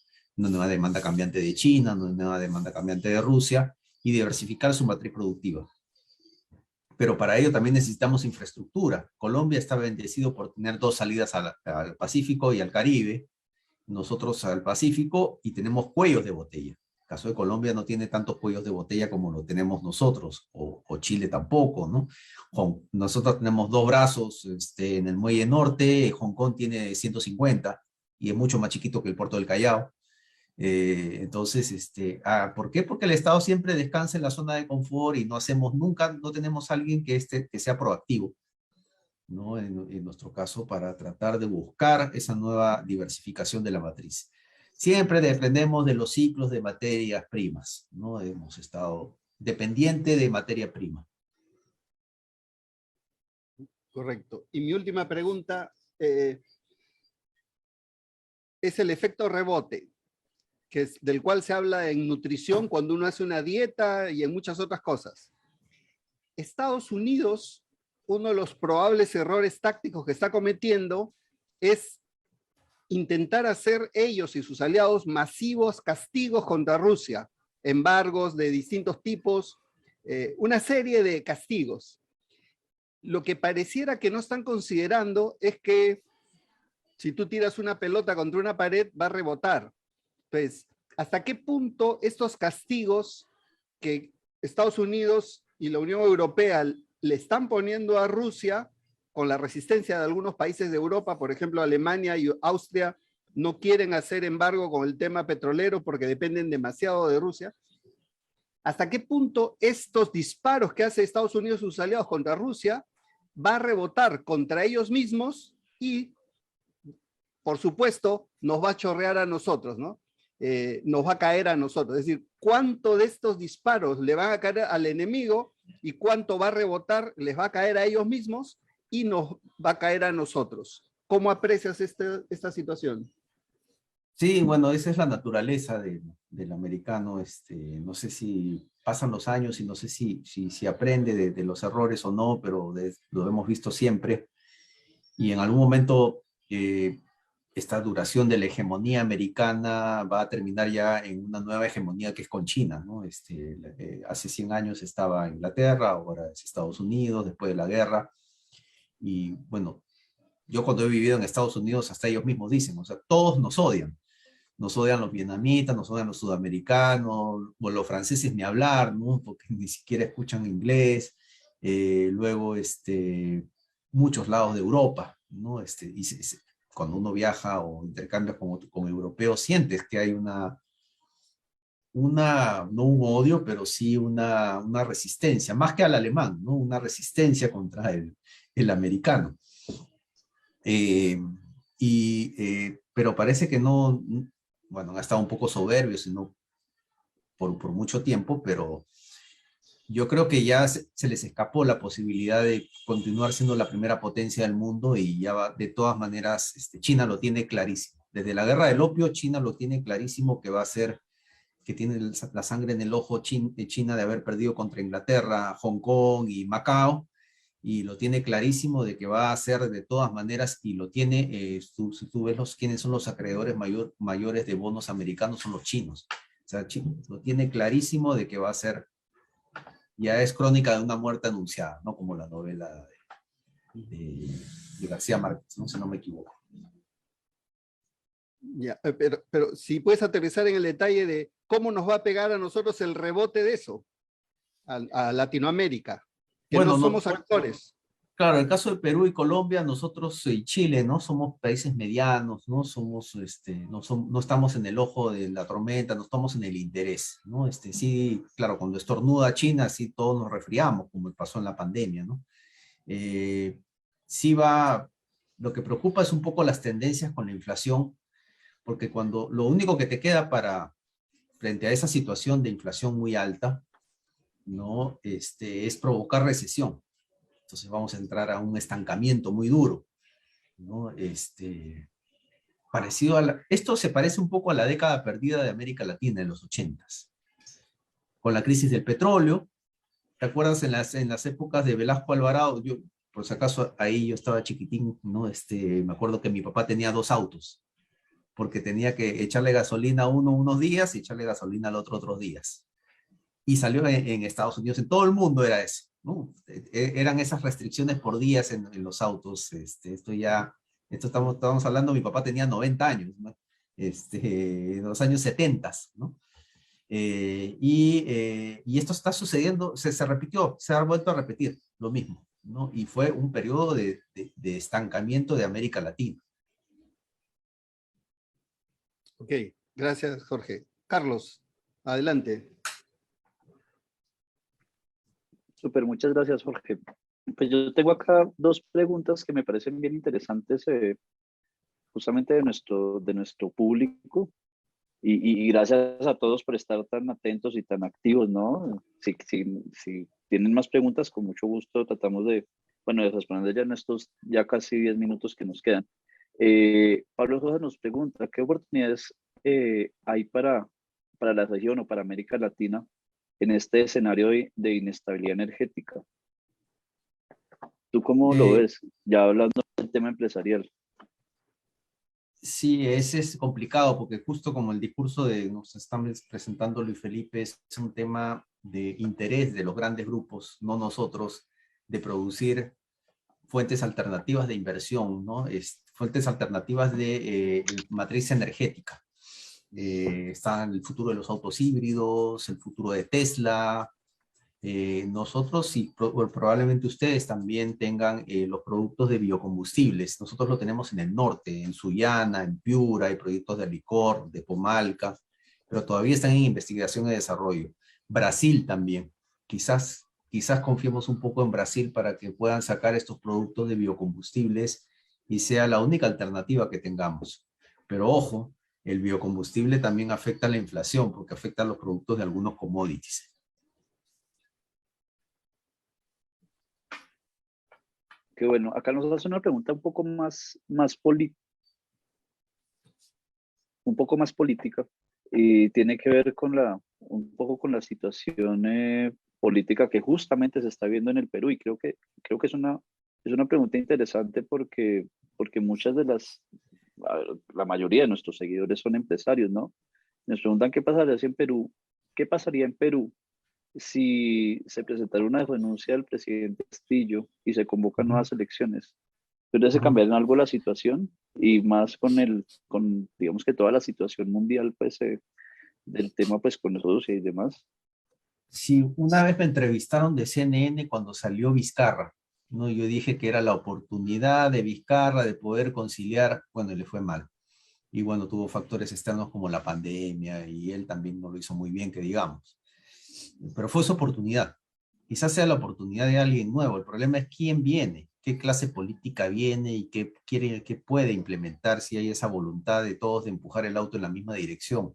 cambiante de China, una nueva demanda cambiante de Rusia y diversificar su matriz productiva. Pero para ello también necesitamos infraestructura. Colombia está bendecido por tener 2 salidas al Pacífico y al Caribe, nosotros al Pacífico, y tenemos cuellos de botella. El caso de Colombia no tiene tantos cuellos de botella como lo tenemos nosotros, o Chile tampoco, ¿no? Nosotros tenemos 2 brazos en el Muelle Norte, Hong Kong tiene 150, y es mucho más chiquito que el puerto del Callao. Entonces, ¿por qué? Porque el Estado siempre descansa en la zona de confort y no tenemos a alguien que sea proactivo, ¿no? En nuestro caso, para tratar de buscar esa nueva diversificación de la matriz. Siempre dependemos de los ciclos de materias primas, ¿no? Hemos estado dependientes de materia prima. Correcto. Y mi última pregunta es el efecto rebote, del cual se habla en nutrición cuando uno hace una dieta y en muchas otras cosas. Estados Unidos, uno de los probables errores tácticos que está cometiendo es intentar hacer ellos y sus aliados masivos castigos contra Rusia, embargos de distintos tipos, una serie de castigos. Lo que pareciera que no están considerando es que si tú tiras una pelota contra una pared, va a rebotar. Pues, ¿hasta qué punto estos castigos que Estados Unidos y la Unión Europea le están poniendo a Rusia, con la resistencia de algunos países de Europa, por ejemplo, Alemania y Austria, no quieren hacer embargo con el tema petrolero porque dependen demasiado de Rusia? ¿Hasta qué punto estos disparos que hace Estados Unidos y sus aliados contra Rusia va a rebotar contra ellos mismos y, por supuesto, nos va a chorrear a nosotros, ¿no? Nos va a caer a nosotros? Es decir, ¿cuánto de estos disparos le van a caer al enemigo y cuánto va a rebotar, les va a caer a ellos mismos y nos va a caer a nosotros? ¿Cómo aprecias esta situación? Sí, bueno, esa es la naturaleza del americano. No sé si pasan los años y no sé si aprende de los errores o no, pero lo hemos visto siempre. Y en algún momento esta duración de la hegemonía americana va a terminar ya en una nueva hegemonía que es con China, ¿no? Hace 100 años estaba Inglaterra, ahora es Estados Unidos, después de la guerra. Y bueno, yo cuando he vivido en Estados Unidos, hasta ellos mismos dicen, o sea, todos nos odian. Nos odian los vietnamitas, nos odian los sudamericanos, o los franceses ni hablar, ¿no? Porque ni siquiera escuchan inglés. Luego, muchos lados de Europa, ¿no? Cuando uno viaja o intercambia con europeos, sientes que hay no un odio, pero sí una resistencia, más que al alemán, ¿no? Una resistencia contra el americano. Pero parece que no, bueno, han estado un poco soberbios, sino por mucho tiempo, pero yo creo que ya se les escapó la posibilidad de continuar siendo la primera potencia del mundo y ya va, de todas maneras, China lo tiene clarísimo. Desde la guerra del opio, China lo tiene clarísimo que va a ser, que tiene la sangre en el ojo China de haber perdido contra Inglaterra, Hong Kong y Macao, y lo tiene clarísimo de que va a hacer de todas maneras, y lo tiene, si tú ves quiénes son los acreedores mayores de bonos americanos, son los chinos. O sea, lo tiene clarísimo de que va a ser, ya es crónica de una muerte anunciada, ¿no? Como la novela de García Márquez, ¿no? Si no me equivoco. Ya, pero si puedes aterrizar en el detalle de cómo nos va a pegar a nosotros el rebote de eso, a Latinoamérica, que bueno, no somos actores. Claro, en el caso de Perú y Colombia, nosotros y Chile, ¿no? Somos países medianos, ¿no? No estamos en el ojo de la tormenta, no estamos en el interés, ¿no? Sí, claro, cuando estornuda China, sí todos nos resfriamos, como pasó en la pandemia, ¿no? Sí lo que preocupa es un poco las tendencias con la inflación, porque cuando lo único que te queda frente a esa situación de inflación muy alta, ¿no? Es provocar recesión. Entonces vamos a entrar a un estancamiento muy duro, ¿no? Esto se parece un poco a la década perdida de América Latina en los 80s, con la crisis del petróleo. ¿Te acuerdas en las épocas de Velasco Alvarado? Yo, por si acaso, ahí yo estaba chiquitín, ¿no? Me acuerdo que mi papá tenía 2 autos, porque tenía que echarle gasolina a uno unos días y echarle gasolina al otro otros días. Y salió en Estados Unidos, en todo el mundo era eso, ¿no? Eran esas restricciones por días en los autos. Estamos hablando, mi papá tenía 90 años, ¿no? En los años 70, ¿no? Y esto está sucediendo, se repitió, se ha vuelto a repetir lo mismo, ¿no? Y fue un periodo de estancamiento de América Latina. Ok, gracias, Jorge. Carlos, adelante. Súper, muchas gracias, Jorge. Pues yo tengo acá 2 preguntas que me parecen bien interesantes, justamente de nuestro público. Y gracias a todos por estar tan atentos y tan activos, ¿no? Si tienen más preguntas, con mucho gusto tratamos de responder ya en estos ya casi 10 minutos que nos quedan. Pablo Sosa nos pregunta, ¿qué oportunidades hay para la región o para América Latina en este escenario de inestabilidad energética? ¿Tú cómo lo ves? Ya hablando del tema empresarial. Sí, ese es complicado porque justo como el discurso de nos están presentando Luis Felipe, es un tema de interés de los grandes grupos, no nosotros, de producir fuentes alternativas de inversión, ¿no? Fuentes alternativas de matriz energética. Está el futuro de los autos híbridos, el futuro de Tesla. Nosotros y probablemente ustedes también tengan los productos de biocombustibles. Nosotros lo tenemos en el norte, en Sullana, en Piura, hay proyectos de Alicor, de Pomalca, pero todavía están en investigación y desarrollo. Brasil también. Quizás confiemos un poco en Brasil para que puedan sacar estos productos de biocombustibles y sea la única alternativa que tengamos. Pero ojo, el biocombustible también afecta a la inflación porque afecta a los productos de algunos commodities. Que bueno, acá nos hace una pregunta un poco más política y tiene que ver un poco con la situación política que justamente se está viendo en el Perú, y creo que es una pregunta interesante porque muchas la mayoría de nuestros seguidores son empresarios, ¿no? Nos preguntan qué pasaría en Perú si se presentara una renuncia del presidente Castillo y se convocan nuevas elecciones. ¿Pero se cambiaría en algo la situación? Y más digamos que toda la situación mundial, pues, del tema, pues, con Rusia y demás. Sí, una vez me entrevistaron de CNN cuando salió Vizcarra, ¿no? Yo dije que era la oportunidad de Vizcarra de poder conciliar, bueno, le fue mal. Y bueno, tuvo factores externos como la pandemia y él también no lo hizo muy bien, que digamos. Pero fue su oportunidad. Quizás sea la oportunidad de alguien nuevo. El problema es quién viene, qué clase política viene y qué quiere, qué puede implementar, si hay esa voluntad de todos de empujar el auto en la misma dirección.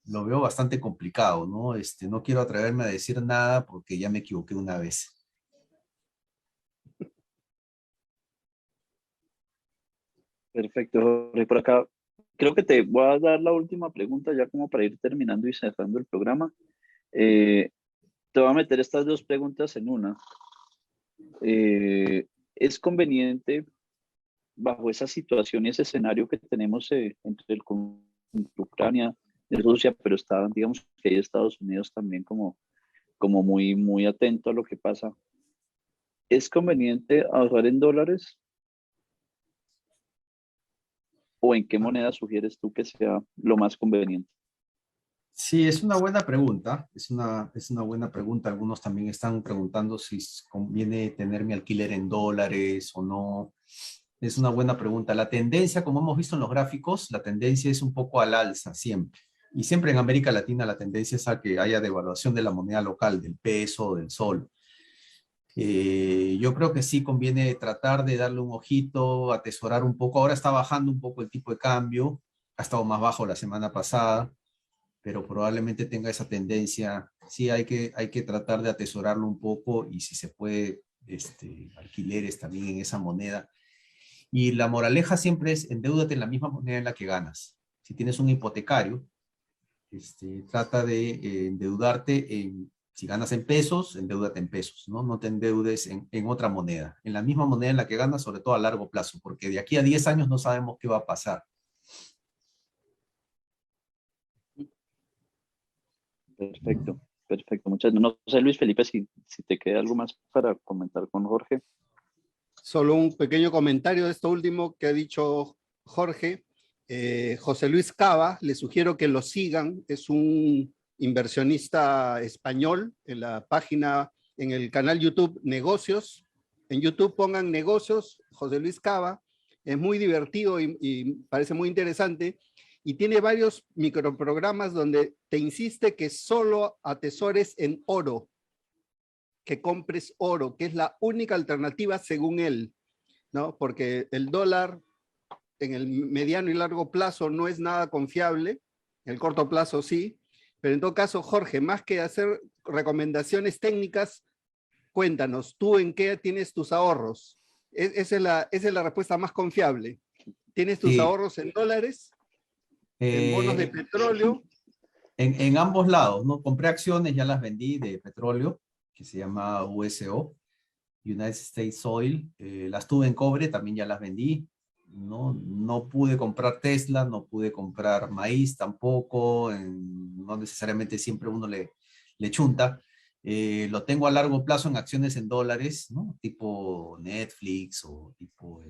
Lo veo bastante complicado, ¿no? No quiero atreverme a decir nada porque ya me equivoqué una vez. Perfecto, Jorge. Por acá, creo que te voy a dar la última pregunta ya como para ir terminando y cerrando el programa. Eh, Te voy a meter estas dos preguntas en una. ¿Es conveniente bajo esa situación y ese escenario que tenemos entre el entre Ucrania y Rusia, pero está, digamos que hay Estados Unidos también como muy, muy atento a lo que pasa? ¿Es conveniente ahorrar en dólares o en qué moneda sugieres tú que sea lo más conveniente? Sí, es una buena pregunta, es una buena pregunta. Algunos también están preguntando si conviene tener mi alquiler en dólares o no. Es una buena pregunta. La tendencia, como hemos visto en los gráficos, la tendencia es un poco al alza siempre. Y siempre en América Latina la tendencia es a que haya devaluación de la moneda local, del peso, del sol. Yo creo que sí conviene tratar de darle un ojito, atesorar un poco. Ahora está bajando un poco el tipo de cambio, ha estado más bajo la semana pasada, pero probablemente tenga esa tendencia. Sí, hay que tratar de atesorarlo un poco y si se puede, alquileres también en esa moneda. Y la moraleja siempre es endeúdate en la misma moneda en la que ganas. Si tienes un hipotecario, trata de endeudarte si ganas en pesos, endeúdate en pesos, ¿no? No te endeudes en otra moneda, en la misma moneda en la que ganas, sobre todo a largo plazo, porque de aquí a 10 años no sabemos qué va a pasar. Perfecto, perfecto. Muchas gracias. No sé, Luis Felipe, si te queda algo más para comentar con Jorge. Solo un pequeño comentario de esto último que ha dicho Jorge. José Luis Cava, le sugiero que lo sigan, es un inversionista español en la página, en el canal YouTube Negocios. En YouTube pongan Negocios, José Luis Cava, es muy divertido y parece muy interesante y tiene varios microprogramas donde te insiste que solo atesores en oro, que compres oro, que es la única alternativa según él, ¿no? Porque el dólar en el mediano y largo plazo no es nada confiable, en el corto plazo sí, pero en todo caso, Jorge, más que hacer recomendaciones técnicas, cuéntanos, ¿tú en qué tienes tus ahorros? Esa es la respuesta más confiable. ¿Tienes tus Sí, ahorros en dólares, en bonos de eh, petróleo? en ambos lados, ¿no? Compré acciones, ya las vendí de petróleo, que se llama USO, United States Oil. Las tuve en cobre, también ya las vendí. No, no pude comprar Tesla, no pude comprar maíz tampoco, no necesariamente siempre uno le chunta. Lo tengo a largo plazo en acciones en dólares, ¿no? Tipo Netflix o tipo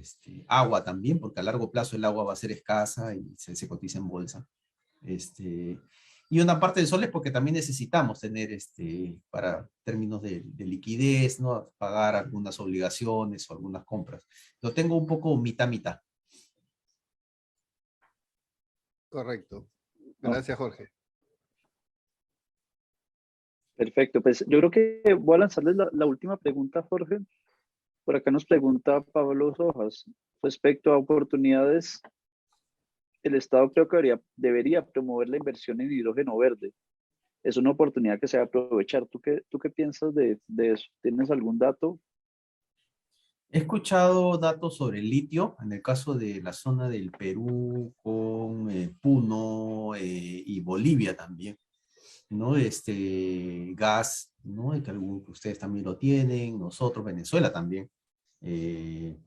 agua también, porque a largo plazo el agua va a ser escasa y se cotiza en bolsa. Este, y una parte del sol es porque también necesitamos tener, para términos de liquidez, ¿no? Pagar algunas obligaciones o algunas compras. Lo tengo un poco mitad-mitad. Correcto. Oh, Gracias, Jorge. perfecto, pues yo creo que voy a lanzarles la última pregunta, Jorge. Por acá nos pregunta Pablo Rojas respecto a oportunidades. El Estado creo que debería promover la inversión en hidrógeno verde. Es una oportunidad que se debe aprovechar. Tú qué piensas de eso? ¿Tienes algún dato? He escuchado datos sobre el litio, en el caso de la zona del Perú con Puno y Bolivia también, ¿no? Gas, ¿no? Y que algunos de ustedes también lo tienen, nosotros, Venezuela también. Eh,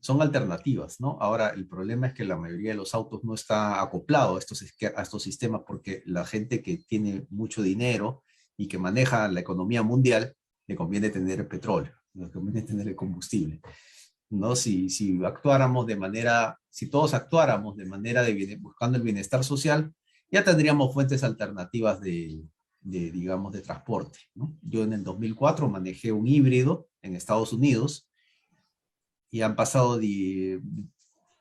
Son alternativas, ¿no? Ahora, el problema es que la mayoría de los autos no está acoplado a estos sistemas porque la gente que tiene mucho dinero y que maneja la economía mundial, le conviene tener petróleo, le conviene tener el combustible, ¿no? Si actuáramos de manera, si todos actuáramos de manera buscando el bienestar social, ya tendríamos fuentes alternativas digamos, de transporte, ¿no? Yo en el 2004 manejé un híbrido en Estados Unidos y han pasado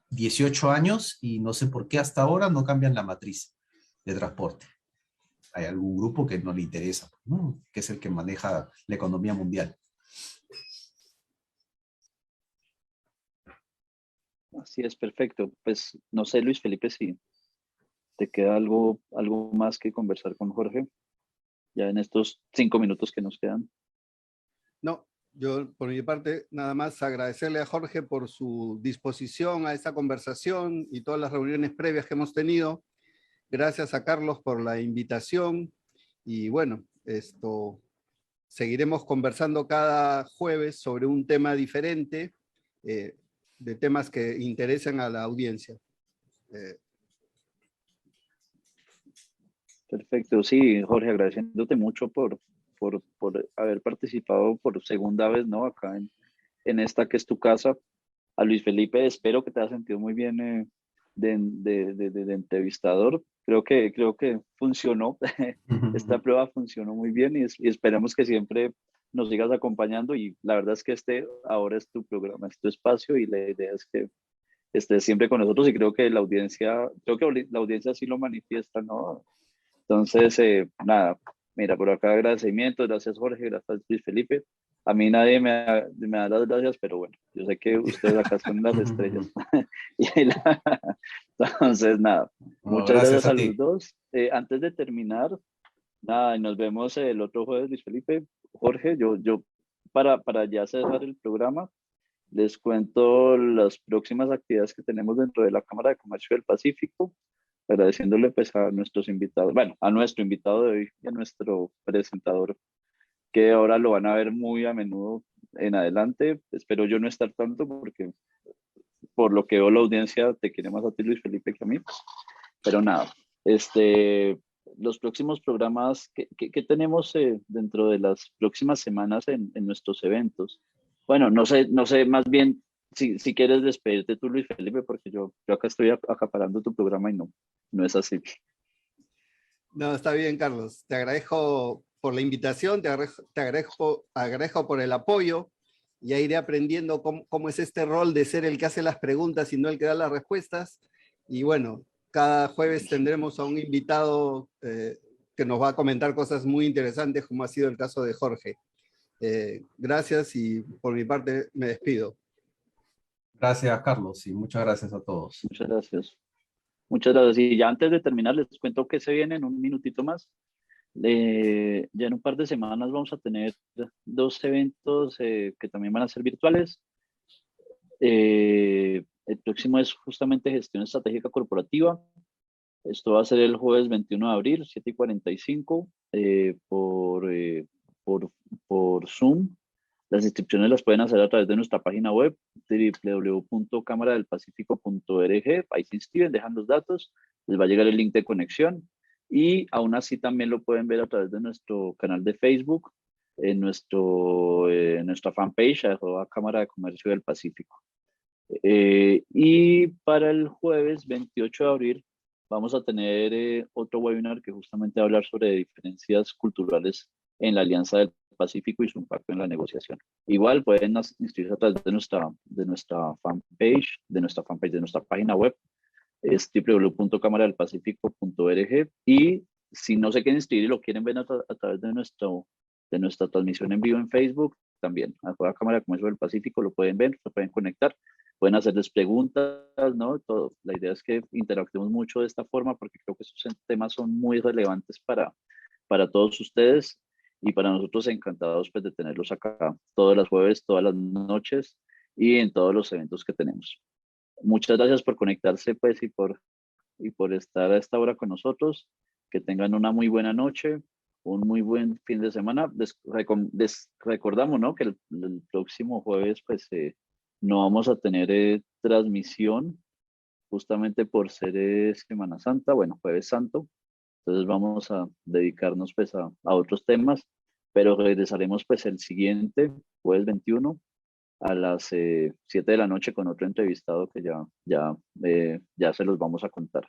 18 años y no sé por qué hasta ahora no cambian la matriz de transporte. Hay algún grupo que no le interesa, ¿no? Que es el que maneja la economía mundial. Así es, perfecto. Pues no sé, Luis Felipe, si te queda algo más que conversar con Jorge, ya en estos 5 minutos que nos quedan. No, yo por mi parte nada más agradecerle a Jorge por su disposición a esta conversación y todas las reuniones previas que hemos tenido. Gracias a Carlos por la invitación y bueno, seguiremos conversando cada jueves sobre un tema diferente, de temas que interesen a la audiencia. Perfecto, sí, Jorge, agradeciéndote mucho por haber participado por segunda vez, ¿no? Acá en esta que es tu casa. A Luis Felipe, espero que te hayas sentido muy bien de entrevistador. Creo que funcionó. Esta prueba funcionó muy bien y esperamos que siempre nos sigas acompañando. Y la verdad es que ahora es tu programa, es tu espacio y la idea es que estés siempre con nosotros y creo que la audiencia sí lo manifiesta, ¿no? Entonces, nada, mira, por acá agradecimientos, gracias Jorge, gracias Luis Felipe. A mí nadie me da las gracias, pero bueno, yo sé que ustedes acá son las estrellas. Entonces, nada, No, muchas gracias gracias a a los ti. dos. Antes de terminar, nada, y nos vemos el otro jueves, Luis Felipe. Jorge, yo para ya cerrar el programa, les cuento las próximas actividades que tenemos dentro de la Cámara de Comercio del Pacífico, agradeciéndole pues a nuestros invitados, bueno, a nuestro invitado de hoy y a nuestro presentador, que ahora lo van a ver muy a menudo en adelante. Espero yo no estar tanto porque por lo que veo la audiencia te quiere más a ti, Luis Felipe, que a mí, pero nada, este, los próximos programas que tenemos dentro de las próximas semanas en nuestros eventos. Bueno, no sé, más bien si quieres despedirte tú, Luis Felipe, porque yo acá estoy acaparando tu programa y no es así. No, está bien, Carlos. Te agradezco por la invitación, agradezco por el apoyo. Ya iré aprendiendo cómo es este rol de ser el que hace las preguntas y no el que da las respuestas. Y bueno, cada jueves tendremos a un invitado que nos va a comentar cosas muy interesantes, como ha sido el caso de Jorge. Gracias y por mi parte me despido. Gracias, Carlos, y muchas gracias a todos. Muchas gracias. Muchas gracias. Y ya antes de terminar, les cuento que se viene en un minutito más. Ya en un par de semanas vamos a tener dos eventos que también van a ser virtuales. El próximo es justamente gestión estratégica corporativa. Esto va a ser el jueves 21 de abril, 7:45, por Zoom. Las inscripciones las pueden hacer a través de nuestra página web www.cámaradelpacifico.org. Ahí se inscriben, dejan los datos, les va a llegar el link de conexión y aún así también lo pueden ver a través de nuestro canal de Facebook, en nuestra fanpage, @Cámara de Comercio del Pacífico. Y para el jueves 28 de abril vamos a tener otro webinar que justamente va a hablar sobre diferencias culturales en la Alianza del Pacífico y su impacto en la negociación. Igual pueden inscribirse a través de nuestra página web, es www.camaradelpacifico.org, y si no se quieren inscribir y lo quieren ver a través de nuestra transmisión en vivo en Facebook, también, a la Cámara de Comercio del Pacífico lo pueden ver, se pueden conectar, pueden hacerles preguntas, ¿no? Todo. La idea es que interactuemos mucho de esta forma porque creo que estos temas son muy relevantes para todos ustedes y para nosotros encantados pues de tenerlos acá todos los jueves, todas las noches y en todos los eventos que tenemos. Muchas gracias por conectarse pues y por estar a esta hora con nosotros. Que tengan una muy buena noche, un muy buen fin de semana. Recordamos, ¿no? Que el próximo jueves pues no vamos a tener transmisión justamente por ser Semana Santa, bueno, Jueves Santo. Entonces vamos a dedicarnos pues a otros temas, pero regresaremos pues el siguiente, jueves 21 a las 7 de la noche con otro entrevistado que ya se los vamos a contar.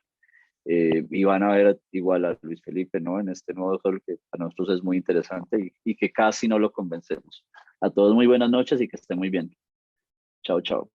Y van a ver igual a Luis Felipe, ¿no? En este nuevo rol que para nosotros es muy interesante y que casi no lo convencemos. A todos muy buenas noches y que estén muy bien. Chao, chao.